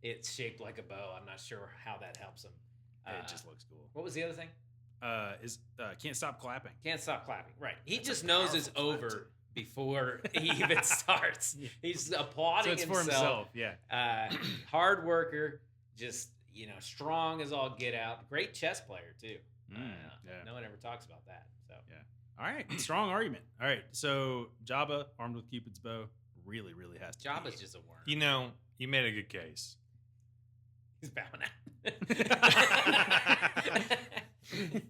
it's shaped like a bow. I'm not sure how that helps him.
It just looks cool.
What was the other thing?
Can't stop clapping.
Can't stop clapping. Right. He
That's
just
a
knows it's
powerful clap,
over
too.
before he even starts. He's applauding
So it's for
himself.
himself. Yeah.
Hard worker, just strong as all get out. Great chess player too.
Yeah.
No one ever talks about that. So
All right. Strong argument. All right. So Jabba, armed with Cupid's bow, really, really has to.
Jabba's just a worm.
You made a good case.
He's bowing out.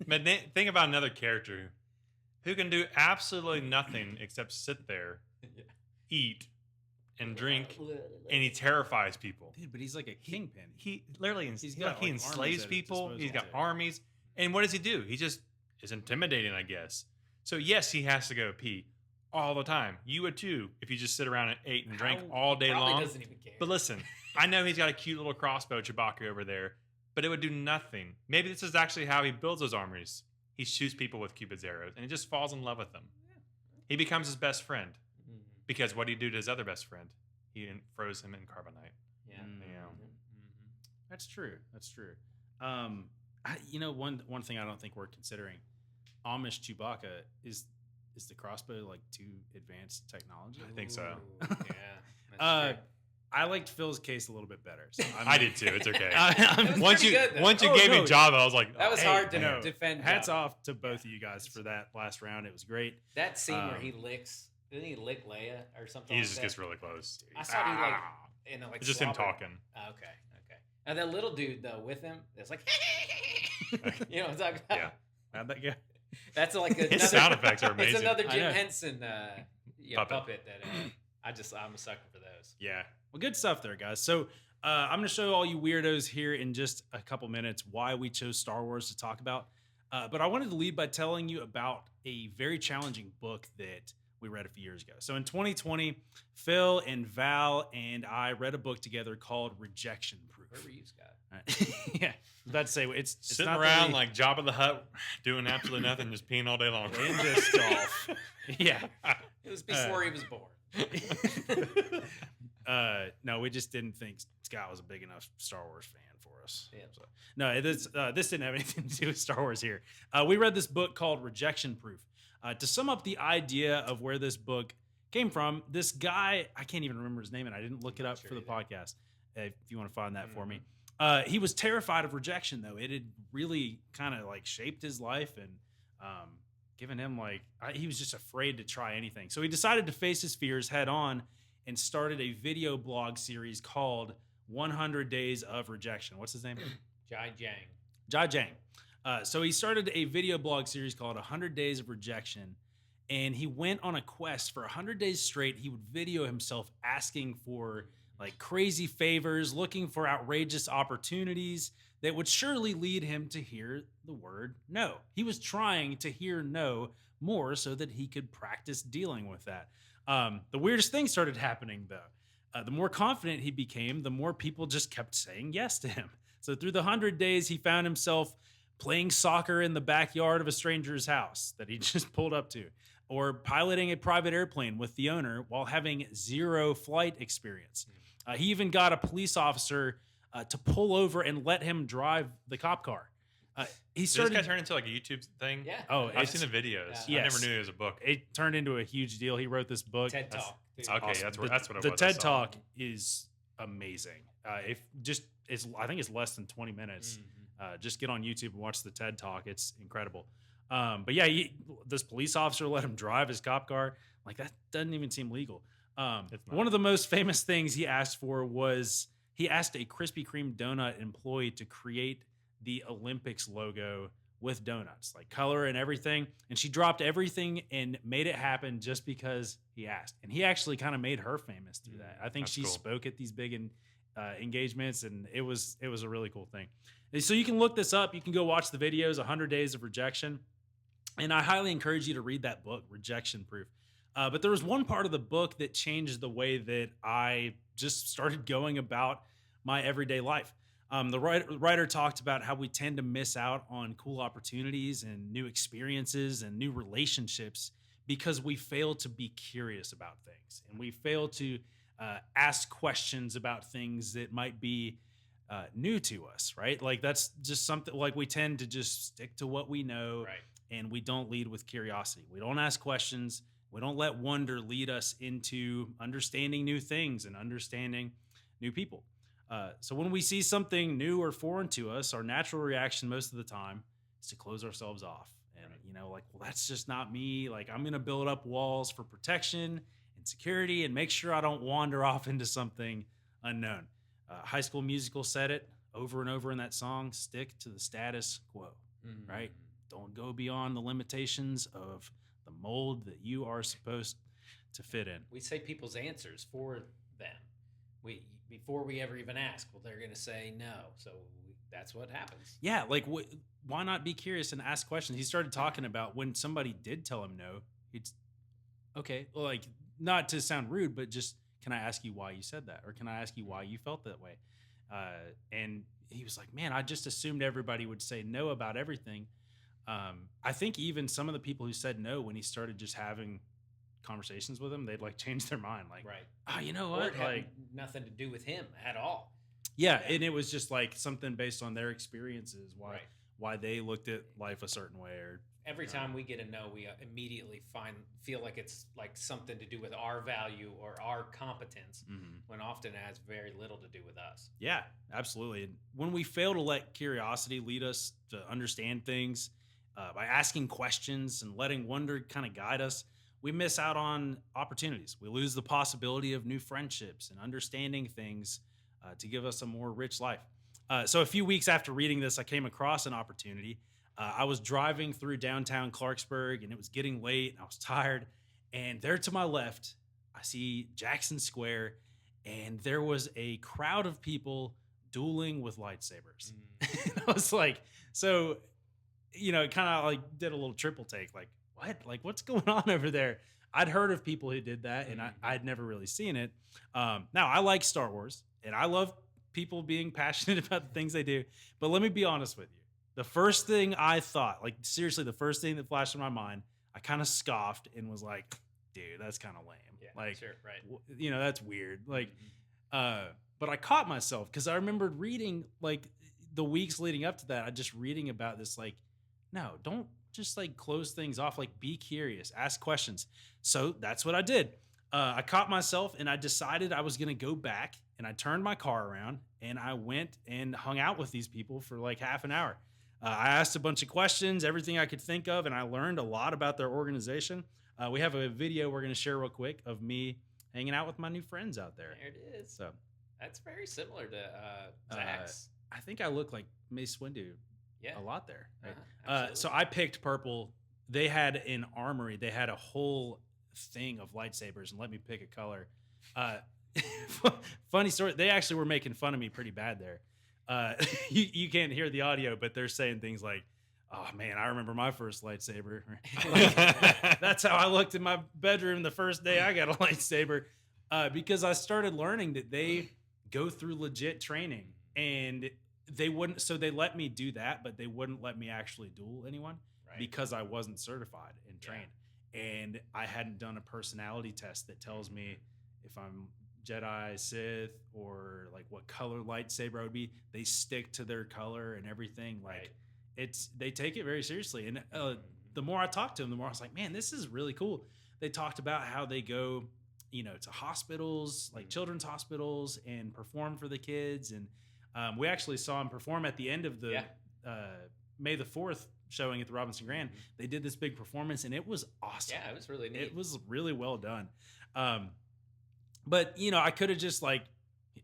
But think about another character who can do absolutely nothing except sit there, eat, and drink, and he terrifies people.
Dude, but he's like a kingpin.
He literally
got,
he
like, armies
enslaves
at his
people. He's got
disposal.
armies. And what does he do? He just is intimidating, I guess. So yes, he has to go pee all the time. You would too if you just sit around and ate and drank all day
Probably
long.
doesn't even care.
But listen, I know he's got a cute little crossbow Chewbacca over there, but it would do nothing. Maybe this is actually how he builds those armies. He shoots people with Cupid's arrows, and he just falls in love with them. He becomes his best friend.
Mhm.
Because what did he do to his other best friend? He froze him in carbonite.
Yeah.
Yeah.
That's true. That's true. One thing I don't think we're considering, Amish Chewbacca is the crossbow like too advanced technology?
I think so.
Ooh, yeah. That's true.
I liked Phil's case a little bit better. So
I did too. It's okay.
That was
once
pretty
you
good, though.
once you
Oh,
gave me
no.
Java, I was like,
That was
hey,
hard to
no.
defend.
Hats
Jabba.
off to both of you guys for that last round. It was great.
That scene where
Um,
he licks, didn't he lick Leia or something?
He
like
just
that?
gets really close.
I thought he like
Ah.
like
It's just him
slobbered.
talking.
Oh, okay. And that little dude though with him, that's like, you know what I'm talking about?
Yeah.
How'd that go?
That's like
His sound effects are amazing.
It's another
I
Jim
know.
Henson
Puppet.
puppet that I'm a sucker for those.
Yeah. Well, good stuff there, guys. So I'm going to show all you weirdos here in just a couple minutes why we chose Star Wars to talk about. But I wanted to lead by telling you about a very challenging book that we read a few years ago. So in 2020, Phil and Val and I read a book together called Rejection Proof.
Where were you, Scott?
Yeah. I was about to say, it's
Sitting
not
around
really-
like Jabba the Hutt, doing absolutely nothing, just peeing all day long.
in this golf. Yeah.
It was before he was born.
No, we just didn't think Scott was a big enough Star Wars fan for us.
Yeah.
So, no, this didn't have anything to do with Star Wars here. We read this book called Rejection Proof. To sum up the idea of where this book came from, this guy, I can't even remember his name, and I didn't look it
Not
up
sure
for the
either.
podcast. If you want to find that for me. He was terrified of rejection, though. It had really kind of like shaped his life and given him he was just afraid to try anything. So he decided to face his fears head on and started a video blog series called 100 Days of Rejection. What's his name?
Jai Jang.
Jai Jang. So he started a video blog series called 100 Days of Rejection, and he went on a quest for 100 days straight. He would video himself asking for like crazy favors, looking for outrageous opportunities that would surely lead him to hear the word no. He was trying to hear no more so that he could practice dealing with that. The weirdest thing started happening, though. The more confident he became, the more people just kept saying yes to him. So through the 100 days, he found himself playing soccer in the backyard of a stranger's house that he just pulled up to, or piloting a private airplane with the owner while having zero flight experience. He even got a police officer to pull over and let him drive the cop car. He
Did this
started.
guy turn into like a YouTube thing?
Yeah.
Oh,
I've
it's-
seen the videos.
Yeah.
I never
Yes.
knew it was a book.
It turned into a huge deal. He wrote this book.
TED Talk. dude.
Okay,
Awesome.
that's what it was.
The
I
TED
saw.
Talk is amazing. I think it's less than 20 minutes.
Mhm.
Just get on YouTube and watch the TED Talk. It's incredible. But yeah, this police officer let him drive his cop car. Like that doesn't even seem legal.
It's not.
One of the most famous things he asked for was he asked a Krispy Kreme donut employee to create the Olympics logo with donuts, like color and everything. And she dropped everything and made it happen just because he asked. And he actually kind of made her famous through that. I think
That's
she
cool.
spoke at these big engagements, and it was a really cool thing. And so you can look this up. You can go watch the videos, 100 Days of Rejection. And I highly encourage you to read that book, Rejection Proof. But there was one part of the book that changed the way that I just started going about my everyday life. The writer talked about how we tend to miss out on cool opportunities and new experiences and new relationships because we fail to be curious about things, and we fail to ask questions about things that might be new to us, right? Like that's just something like we tend to just stick to what we know,
Right.
and we don't lead with curiosity. We don't ask questions. We don't let wonder lead us into understanding new things and understanding new people. So when we see something new or foreign to us, our natural reaction most of the time is to close ourselves off. And, like, well, that's just not me. Like, I'm going to build up walls for protection and security and make sure I don't wander off into something unknown. High School Musical said it over and over in that song, stick to the status quo, right? Don't go beyond the limitations of the mold that you are supposed to fit in.
We say people's answers for them. Before we ever even ask, well, they're going to say no. So that's what happens.
Yeah, like why not be curious and ask questions? He started talking about when somebody did tell him no, it's okay, well, like not to sound rude, but just, can I ask you why you said that? Or can I ask you why you felt that way? And he was like, man, I just assumed everybody would say no about everything. I think even some of the people who said no, when he started just having conversations with them, they'd like change their mind. Like,
right.
Oh, you know
Or
what?
it had
Like,
nothing to do with him at all.
yeah. And it was just like something based on their experiences,
Right.
why they looked at life a certain way. Or
Every time we get a no, we immediately feel like it's like something to do with our value or our competence, when often it has very little to do with us.
Yeah, absolutely. And when we fail to let curiosity lead us to understand things by asking questions and letting wonder kind of guide us, we miss out on opportunities. We lose the possibility of new friendships and understanding things to give us a more rich life. So a few weeks after reading this, I came across an opportunity. I was driving through downtown Clarksburg, and it was getting late, and I was tired. And there to my left, I see Jackson Square, and there was a crowd of people dueling with lightsabers. And I was like, so, it kind of like did a little triple take, like, what? Like, what's going on over there? I'd heard of people who did that, and I'd never really seen it. Now, I like Star Wars, and I love people being passionate about the things they do. But let me be honest with you. The first thing I thought, like seriously, the first thing that flashed in my mind, I kind of scoffed and was like, dude, that's kind of lame.
Yeah,
like,
sure, right.
That's weird. Like, but I caught myself because I remembered reading like the weeks leading up to that. I just reading about this, like, no, don't just like close things off. Like, be curious, ask questions. So that's what I did. I caught myself and I decided I was going to go back, and I turned my car around and I went and hung out with these people for like half an hour. I asked a bunch of questions, everything I could think of, and I learned a lot about their organization. We have a video we're going to share real quick of me hanging out with my new friends out there.
There it is.
So
that's very similar to Zach's.
I think I look like Mace Windu a lot there.
Absolutely.
So I picked purple. They had an armory. They had a whole thing of lightsabers, and let me pick a color. Funny story. They actually were making fun of me pretty bad there. You can't hear the audio, but they're saying things like, oh man, I remember my first lightsaber. Like, that's how I looked in my bedroom the first day I got a lightsaber, because I started learning that they go through legit training, and they wouldn't. So they let me do that, but they wouldn't let me actually duel anyone because I wasn't certified and trained. And I hadn't done a personality test that tells me if I'm Jedi, Sith, or like what color lightsaber I would be. They stick to their color and everything. Like, they take it very seriously. And the more I talked to them, the more I was like, man, this is really cool. They talked about how they go, to hospitals, like children's hospitals, and perform for the kids. And we actually saw them perform at the end of the May the 4th showing at the Robinson Grand. They did this big performance, and it was awesome.
Yeah, it was really neat.
It was really well done. But, I could have just like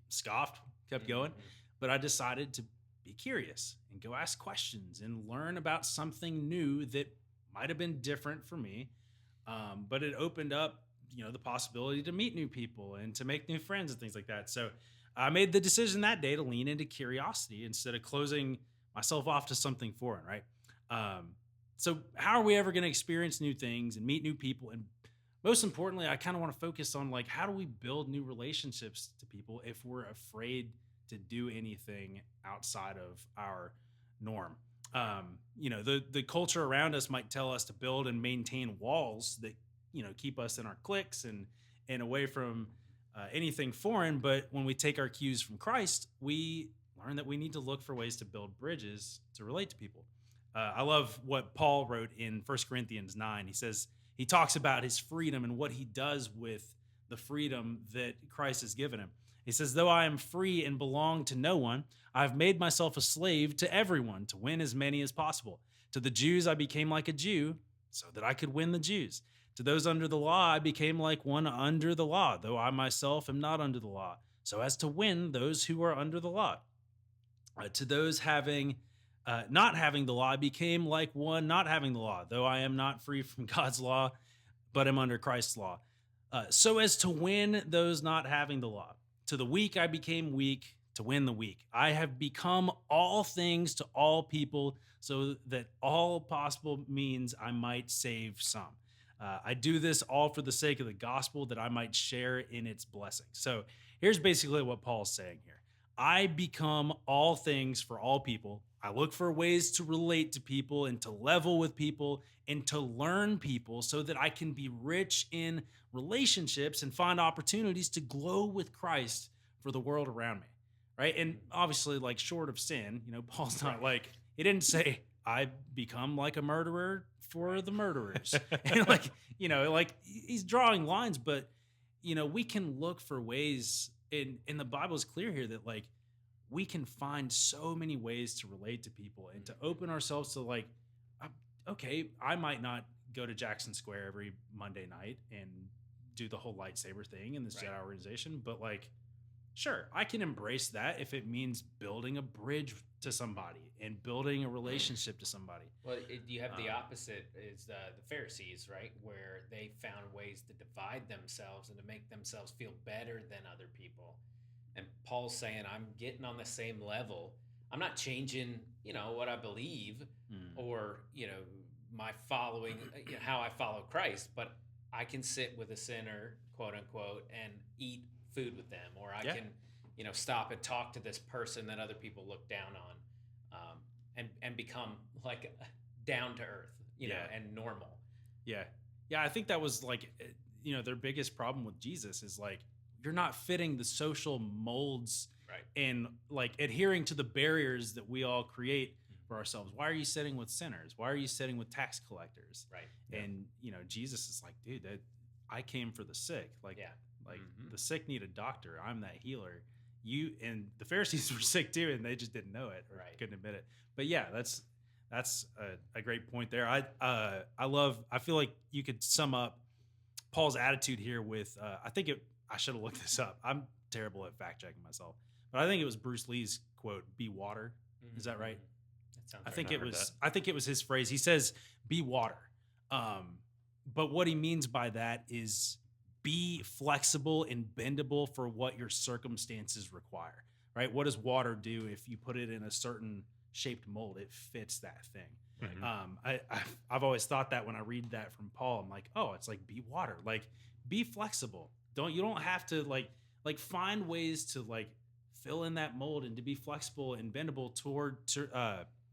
scoffed, kept going, but I decided to be curious and go ask questions and learn about something new that might have been different for me. But it opened up, the possibility to meet new people and to make new friends and things like that. So I made the decision that day to lean into curiosity instead of closing myself off to something foreign, right? So how are we ever going to experience new things and meet new people? And most importantly, I kind of want to focus on like, how do we build new relationships to people if we're afraid to do anything outside of our norm? The culture around us might tell us to build and maintain walls that, keep us in our cliques and away from anything foreign. But when we take our cues from Christ, we learn that we need to look for ways to build bridges to relate to people. I love what Paul wrote in 1 Corinthians 9. He talks about his freedom and what he does with the freedom that Christ has given him. He says, though I am free and belong to no one, I have made myself a slave to everyone to win as many as possible. To the Jews, I became like a Jew so that I could win the Jews. To those under the law, I became like one under the law, though I myself am not under the law, so as to win those who are under the law. To those not having the law, I became like one not having the law, though I am not free from God's law, but am under Christ's law, so as to win those not having the law. To the weak, I became weak to win the weak. I have become all things to all people so that all possible means I might save some. I do this all for the sake of the gospel, that I might share in its blessing. So here's basically what Paul's saying here. I become all things for all people. I look for ways to relate to people and to level with people and to learn people so that I can be rich in relationships and find opportunities to glow with Christ for the world around me, right? And obviously, like, short of sin, Paul's not like, he didn't say, I become like a murderer for the murderers. And he's drawing lines, but, we can look for ways, and the Bible is clear here that, like, we can find so many ways to relate to people and to open ourselves to, like, okay, I might not go to Jackson Square every Monday night and do the whole lightsaber thing in this Jedi organization, but, like, sure, I can embrace that if it means building a bridge to somebody and building a relationship to somebody.
Well, you have the opposite is the Pharisees, right? Where they found ways to divide themselves and to make themselves feel better than other people. And Paul's saying, I'm getting on the same level. I'm not changing, what I believe or, my following, how I follow Christ, but I can sit with a sinner, quote unquote, and eat food with them, or I can, stop and talk to this person that other people look down on, and become like down to earth, and normal.
Yeah. Yeah. I think that was like, their biggest problem with Jesus is, like, you're not fitting the social molds and, like, adhering to the barriers that we all create for ourselves. Why are you sitting with sinners? Why are you sitting with tax collectors?
Right.
And, Jesus is like, dude, I came for the sick. Like, the sick need a doctor. I'm that healer. And the Pharisees were sick too, and they just didn't know it or couldn't admit it. But yeah, that's a great point there. I feel like you could sum up Paul's attitude here with, I should have looked this up. I'm terrible at fact checking myself, but I think it was Bruce Lee's quote, "Be water." Mm-hmm. Is that right?
That sounds
I think it was his phrase. He says, "Be water." But what he means by that is be flexible and bendable for what your circumstances require, right? What does water do if you put it in a certain shaped mold? It fits that thing. Mm-hmm. I've always thought that when I read that from Paul, I'm like, oh, it's like be water, like be flexible. You don't have to like find ways to, like, fill in that mold and to be flexible and bendable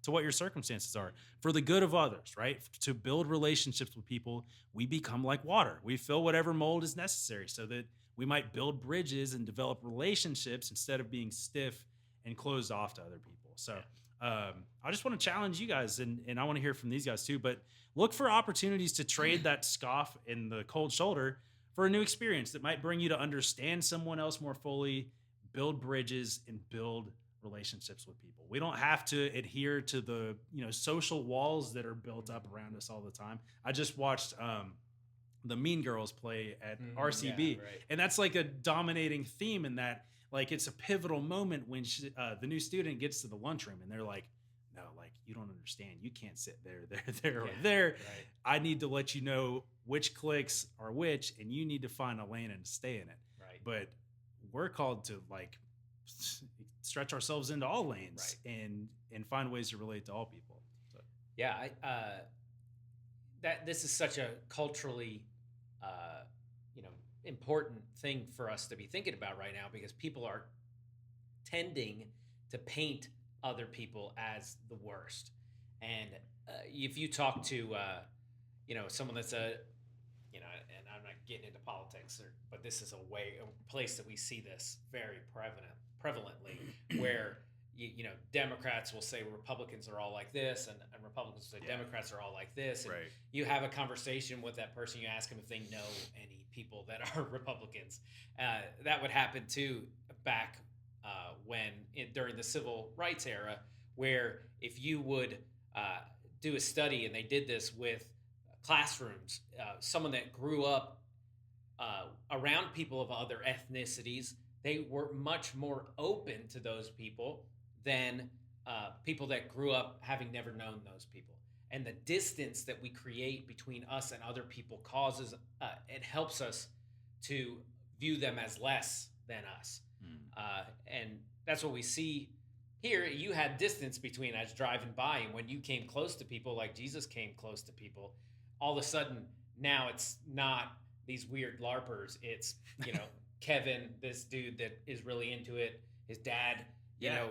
to what your circumstances are for the good of others, right? To build relationships with people, we become like water. We fill whatever mold is necessary so that we might build bridges and develop relationships instead of being stiff and closed off to other people. So I just want to challenge you guys, and I want to hear from these guys too, but look for opportunities to trade that scoff and the cold shoulder for a new experience that might bring you to understand someone else more fully, build bridges, and build relationships with people. We don't have to adhere to the social walls that are built up around us all the time. I just watched the Mean Girls play at RCB, and that's like a dominating theme in that, like, it's a pivotal moment when the new student gets to the lunchroom and they're like, no, like, you don't understand. You can't sit there, or there. Right. I need to let you know which cliques are which, and you need to find a lane and stay in it.
Right.
But we're called to, like, stretch ourselves into all lanes and find ways to relate to all people. So.
Yeah, that this is such a culturally, important thing for us to be thinking about right now, because people are tending to paint other people as the worst. And if you talk to, someone that's you know, and I'm not getting into politics, but this is a place that we see this very prevalently, where you know, Democrats will say Republicans are all like this, and Republicans will say Democrats are all like this. And you have a conversation with that person, you ask them if they know any people that are Republicans. That would happen too back during the civil rights era, where if you would do a study, and they did this with classrooms, someone that grew up around people of other ethnicities, they were much more open to those people than people that grew up having never known those people. And the distance that we create between us and other people causes, it helps us to view them as less than us. And that's what we see here. You had distance between us driving by, and when you came close to people, like Jesus came close to people, all of a sudden now it's not these weird LARPers. It's, you know, Kevin, this dude that is really into it. His dad, you know,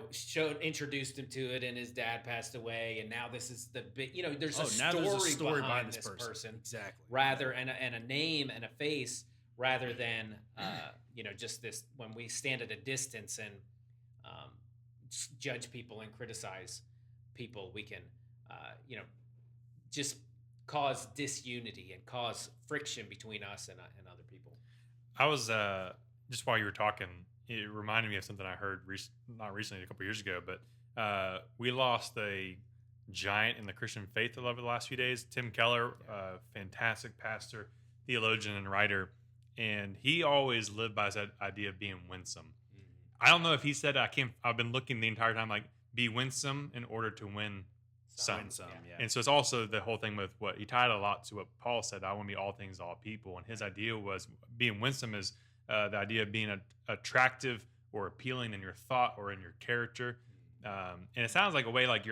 introduced him to it, and his dad passed away, and now this is the big, you know, there's a story behind this person.
Exactly.
Rather, and a name and a face, rather than, you know, just this, when we stand at a distance and judge people and criticize people, we can, you know, just cause disunity and cause friction between us and other people.
I was, just while you were talking, it reminded me of something I heard not recently, a couple years ago, but we lost a giant in the Christian faith over the last few days. Tim Keller, fantastic pastor, theologian, and writer, and he always lived by that idea of being winsome. I don't know if he said I've been looking the entire time, like, be winsome in order to win some. And so it's also the whole thing with what he tied a lot to what Paul said, I want to be all things to all people. And his idea was being winsome is the idea of being attractive or appealing in your thought or in your character. And it sounds like a way like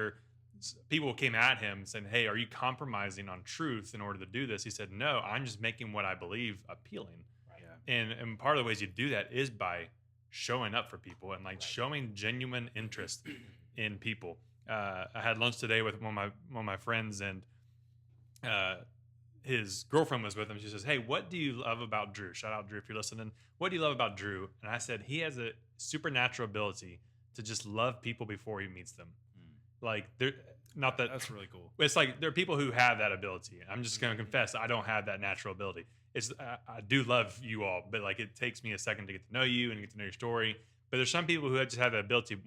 people came at him saying, hey, are you compromising on truth in order to do this? He said, no, I'm just making what I believe appealing.
Right.
And part of the ways you do that is by showing up for people and showing genuine interest in people. I had lunch today with one of my friends, and his girlfriend was with him. She says, hey, what do you love about Drew? Shout out Drew if you're listening. What do you love about Drew? And I said, he has a supernatural ability to just love people before he meets them. Like, that's
really cool.
It's like there are people who have that ability. I'm just going to confess, I don't have that natural ability. I do love you all, but like, it takes me a second to get to know you and get to know your story. But there's some people who just have that ability.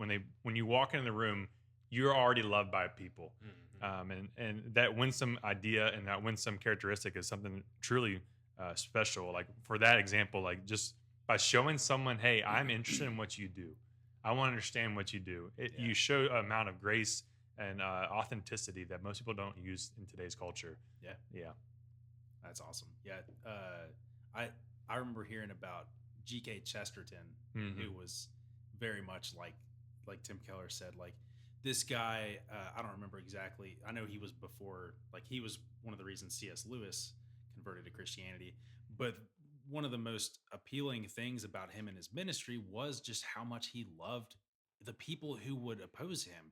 When you walk into the room, you're already loved by people. And that winsome idea and that winsome characteristic is something truly special. Like, for that example, like, just by showing someone, hey, I'm interested in what you do. I want to understand what you do. You show an amount of grace and authenticity that most people don't use in today's culture. Yeah.
That's awesome. Yeah. I remember hearing about G.K. Chesterton, who was very much like Tim Keller said, like, this guy, I don't remember exactly. I know he was before, like, he was one of the reasons C.S. Lewis converted to Christianity. But one of the most appealing things about him and his ministry was just how much he loved the people who would oppose him.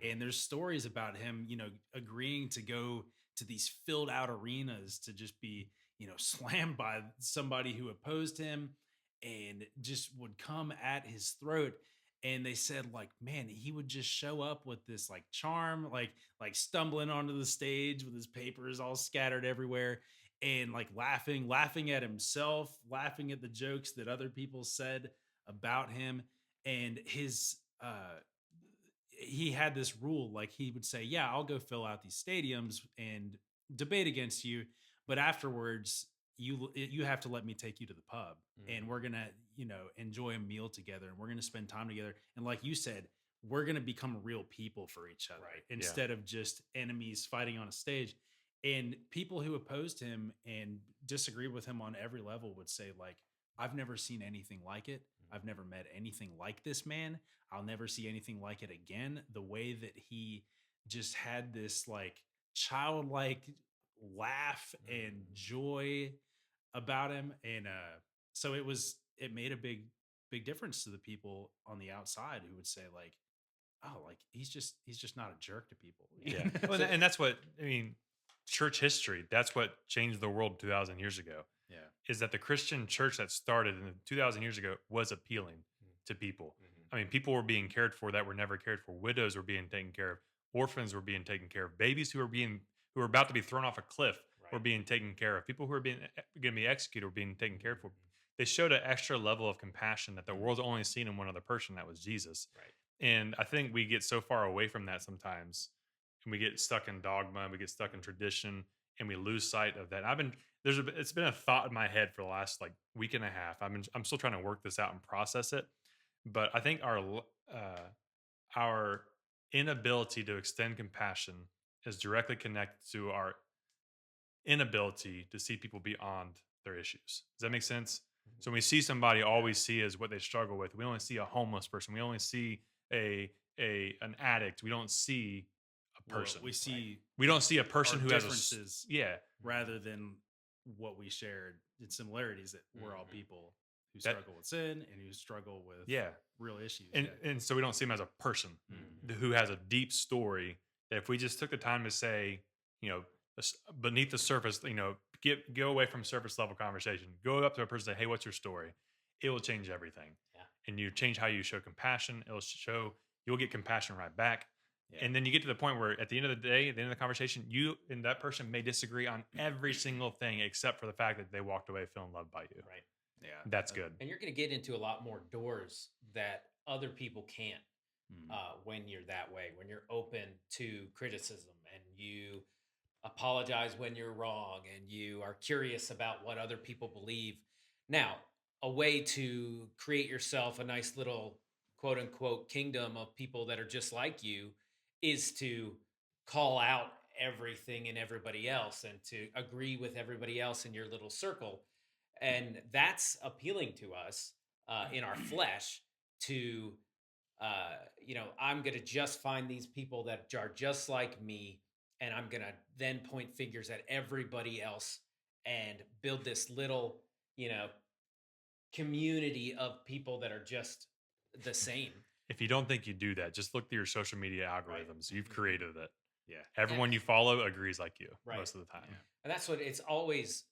And there's stories about him, you know, agreeing to go to these filled out arenas to just be, you know, slammed by somebody who opposed him and just would come at his throat. And they said, like, man, he would just show up with this like charm, like stumbling onto the stage with his papers all scattered everywhere, and like laughing at himself, laughing at the jokes that other people said about him. And he had this rule, like, he would say, yeah, I'll go fill out these stadiums and debate against you, but afterwards you have to let me take you to the pub, and we're gonna, you know, enjoy a meal together, and we're gonna spend time together, and like you said, we're gonna become real people for each other, instead of just enemies fighting on a stage. And people who opposed him and disagreed with him on every level would say, like, I've never seen anything like it. I've never met anything like this man. I'll never see anything like it again. The way that he just had this like childlike laugh and joy about him. And so it made a big difference to the people on the outside who would say, like, oh, like, he's just not a jerk to people.
Yeah. Well, and that's what, I mean, church history. That's what changed the world 2,000 years ago.
Yeah.
Is that the Christian church that started in 2,000 years ago was appealing to people. I mean, people were being cared for that were never cared for. Widows were being taken care of. Orphans were being taken care of. Babies who were about to be thrown off a cliff were being taken care of. People who were going to be executed were being taken care of. They showed an extra level of compassion that the world's only seen in one other person. That was Jesus.
Right.
And I think we get so far away from that sometimes, and we get stuck in dogma, we get stuck in tradition, and we lose sight of that. It's been a thought in my head for the last like week and a half. I'm still trying to work this out and process it, but I think our inability to extend compassion is directly connected to our inability to see people beyond their issues. Does that make sense? So when we see somebody, all we see is what they struggle with. We only see a homeless person. We only see an addict. We don't see a person.
We see
we don't see a person who has
differences, rather than what we shared in similarities, that we're all people who struggle with sin and who struggle with real issues.
And so we don't see them as a person who has a deep story that if we just took the time to say, beneath the surface, go away from surface level conversation, go up to a person and say, hey, what's your story? It will change everything.
Yeah.
And you change how you show compassion. You'll get compassion right back. Yeah. And then you get to the point where at the end of the day, at the end of the conversation, you and that person may disagree on every single thing except for the fact that they walked away feeling loved by you.
Right.
Yeah. That's good.
And you're going to get into a lot more doors that other people can't when you're that way, when you're open to criticism and you apologize when you're wrong and you are curious about what other people believe. Now, a way to create yourself a nice little quote unquote kingdom of people that are just like you is to call out everything and everybody else and to agree with everybody else in your little circle. And that's appealing to us in our flesh to, I'm going to just find these people that are just like me. And I'm going to then point fingers at everybody else and build this little, community of people that are just the same.
If you don't think you do that, just look through your social media algorithms. Right. You've created it.
Yeah.
Everyone you follow agrees like you most of the time.
Yeah. And that's what it's always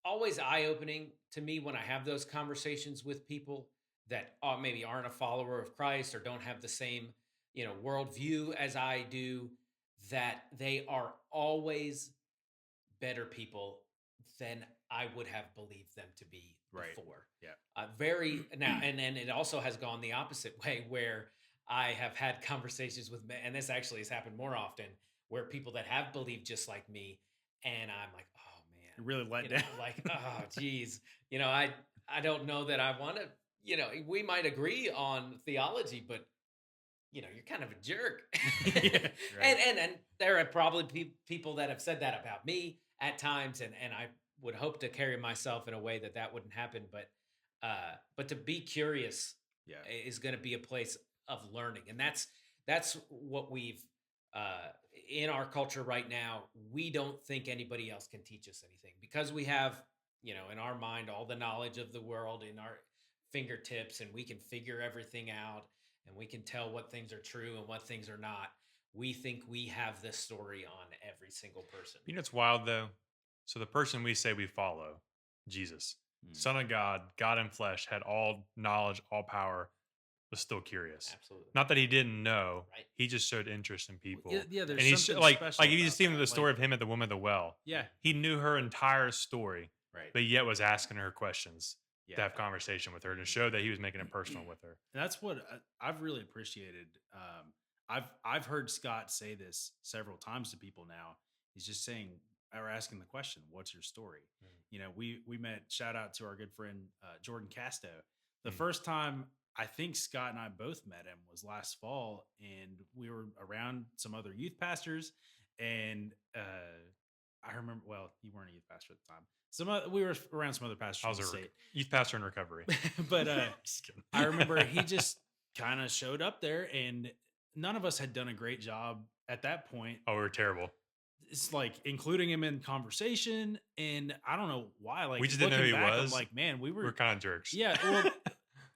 eye-opening to me when I have those conversations with people that maybe aren't a follower of Christ or don't have the same, worldview as I do, that they are always better people than I would have believed them to be before.
Yeah.
And it also has gone the opposite way where I have had conversations with, and this actually has happened more often, where people that have believed just like me, and I'm like, oh man,
you're really let down.
Like, oh geez, I don't know that I want to, we might agree on theology, but you're kind of a jerk. And there are probably people that have said that about me at times, and I would hope to carry myself in a way that wouldn't happen. But to be curious is going to be a place of learning. And that's what we've, in our culture right now, we don't think anybody else can teach us anything because we have, in our mind, all the knowledge of the world in our fingertips, and we can figure everything out. And we can tell what things are true and what things are not. We think we have this story on every single person.
It's wild though. So the person we say we follow, Jesus, Son of God, God in flesh, had all knowledge, all power, was still curious.
Absolutely.
Not that he didn't know. Right. He just showed interest in people.
Yeah, there's
and
something
like
special.
Like you just see the story of him at the woman at the well.
Yeah.
He knew her entire story.
Right.
But yet was asking her questions. To have conversation with her to show that he was making it personal with her.
And that's what I've really appreciated. I've heard Scott say this several times to people now. He's just saying or asking the question, "What's your story?" We met. Shout out to our good friend Jordan Casto. The first time I think Scott and I both met him was last fall, and we were around some other youth pastors, and I remember. Well, you weren't a youth pastor at the time. We were around some other pastors.
I was a youth pastor in recovery.
But I remember he just kind of showed up there, and none of us had done a great job at that point.
Oh, we were terrible.
It's like including him in conversation, and I don't know why. Like
we just didn't know who he was.
I'm like, man, we were
kind of jerks.
Yeah, well,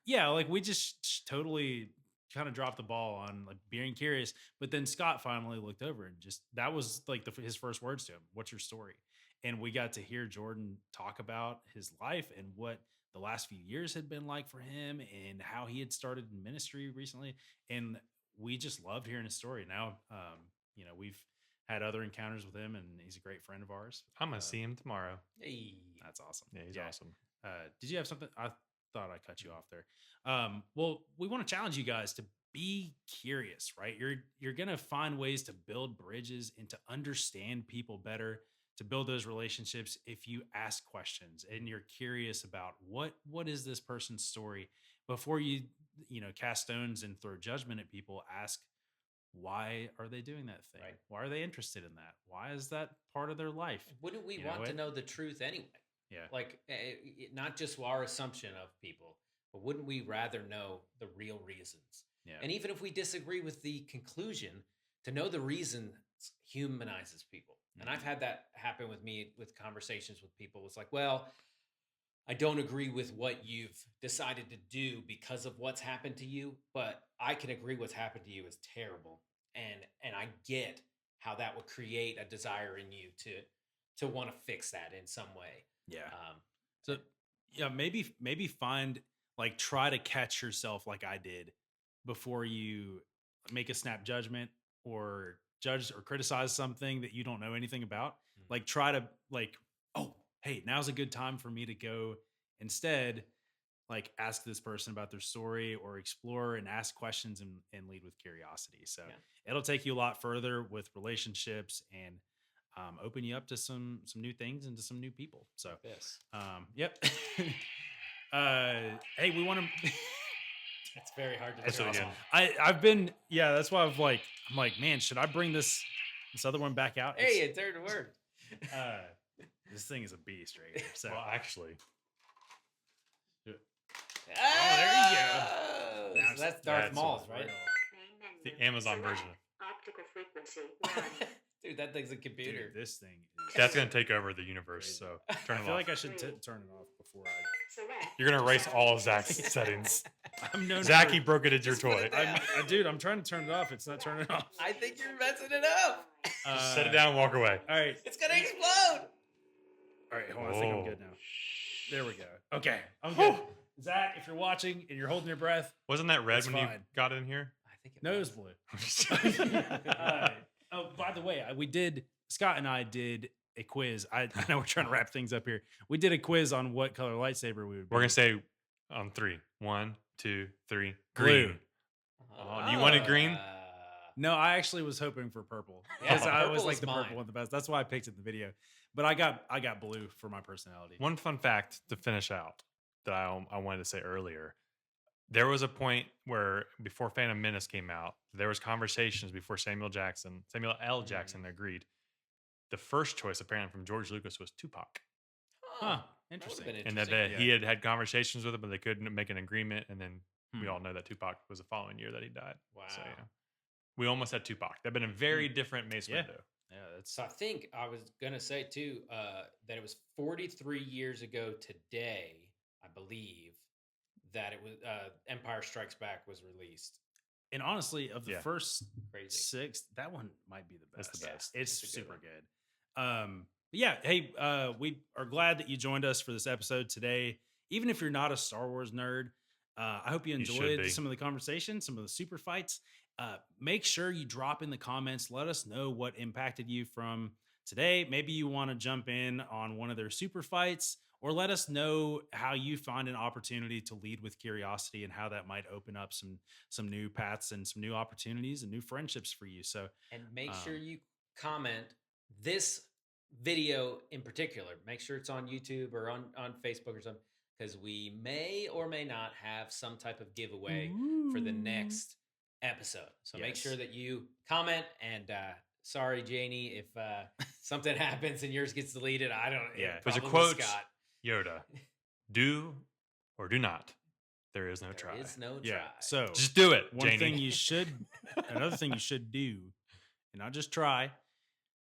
yeah, like we just totally kind of dropped the ball on like being curious. But then Scott finally looked over and just that was like his first words to him. What's your story? And we got to hear Jordan talk about his life and what the last few years had been like for him and how he had started in ministry recently. And we just loved hearing his story. Now, we've had other encounters with him, and he's a great friend of ours.
I'm gonna see him tomorrow.
Hey.
That's awesome.
Yeah, he's awesome.
Did you have something? I thought I cut you off there. Well, we want to challenge you guys to be curious, right? You're gonna find ways to build bridges and to understand people better, to build those relationships if you ask questions and you're curious about what is this person's story before you cast stones and throw judgment at people. Ask, why are they doing that thing?
Right.
Why are they interested in that? Why is that part of their life?
Wouldn't we
You
want
know
to
it?
know the truth anyway?
Yeah.
Like, not just our assumption of people, but wouldn't we rather know the real reasons?
Yeah.
And even if we disagree with the conclusion, to know the reason humanizes people. And I've had that happen with me with conversations with people. It's like, well, I don't agree with what you've decided to do because of what's happened to you, but I can agree what's happened to you is terrible. And I get how that would create a desire in you to want to fix that in some way.
Yeah.
Um,
So yeah, maybe find like try to catch yourself like I did before you make a snap judgment or judge or criticize something that you don't know anything about.
Mhm.
Like try to like, oh, hey, now's a good time for me to go instead like ask this person about their story or explore and ask questions and lead with curiosity. So
Yeah.
it'll take you a lot further with relationships and open you up to some new things and to some new people. So
this.
yep. Hey, we want to.
It's very hard to
That's
turn
really
off.
I've been that's why I'm like, man, should I bring this other one back out?
Hey, it turned to work.
This thing is a beast right here. So
Well, actually,
Oh,
Now
so that's Darth
that's
Maul's,
so
right?
the Amazon version.
Optical frequency 1.
Dude, that thing's a computer.
dude, this thing is.
That's gonna take over the universe. So turn
I
it
feel
off.
like I should turn it off before I.
Select.
You're gonna erase all of Zach's settings.
I'm known
Zachy
for-
broke it as your
Just put
toy.
it down.
dude, I'm trying to turn it off. It's not turning off.
I think you're messing it up.
Just set it down and walk away.
All right.
It's gonna explode.
All right, hold on. I think I'm
Whoa.
good now. There we go. Okay, I'm good. Zach, if you're watching and you're holding your breath,
Wasn't that red
It's
when you
fine.
got in here?
I think it
no, it
was.
was blue. Oh, by the way, Scott and I did a quiz. I know we're trying to wrap things up here. We did a quiz on what color lightsaber we would be.
We're gonna say on 3. 1, 2, 3.
Blue.
Green. Oh, you wanted green?
No, I actually was hoping for purple
Yeah,
because I always
purple
like
is
the
mine.
purple one the best. That's why I picked it in the video. But I got blue for my personality.
One fun fact to finish out that I wanted to say earlier. There was a point where before Phantom Menace came out, there was conversations before Samuel L. Jackson agreed. The first choice apparently from George Lucas was Tupac,
Huh?
That would've
Interesting.
been
and that
interesting.
he had conversations with him, but they couldn't make an agreement. And then we
Hmm.
all know that Tupac was the following year that he died.
Wow.
So yeah, we almost had Tupac. That'd been a very different Mace
Yeah.
Windu.
Yeah, that's
So I think I was gonna say too that it was 43 years ago today, I believe, that it was Empire Strikes Back was released.
and honestly, of the
Yeah.
first
Crazy.
6, that one might be the
That's
best.
the best.
It's
It's a good
super
one.
good. But yeah, hey, we are glad that you joined us for this episode today. Even if you're not a Star Wars nerd, I hope you
You should
enjoyed
be.
some of the conversation, some of the super fights. Make sure you drop in the comments. Let us know what impacted you from today. Maybe you want to jump in on one of their super fights, or let us know how you find an opportunity to lead with curiosity and how that might open up some new paths and some new opportunities and new friendships for you. So
And make sure
Um,
you comment this video in particular. Make sure it's on YouTube or on Facebook or something, because we may or may not have some type of giveaway for the next episode. So make sure
Yes.
that you comment. And sorry, Janie, if something happens and yours gets deleted, I don't.
Yeah.
There's a
probably
quote.
Scott.
Yoda, do or do not. There is no
There
try.
is no
yeah.
try.
So
Just do it,
one
Janie.
thing you should, another thing you should do, and not just try,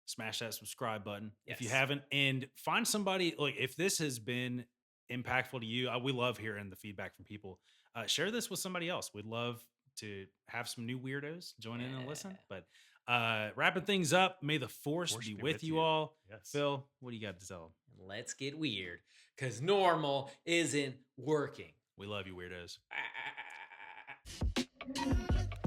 smash that subscribe button if you
Yes.
haven't, and find somebody. Like if this has been impactful to you, we love hearing the feedback from people. Share this with somebody else. We'd love to have some new weirdos join in and listen. But wrapping things up, may the force be with you all.
Yes.
Phil, what do you got to tell them?
Let's get weird, because normal isn't working.
We love you, weirdos.
Ah.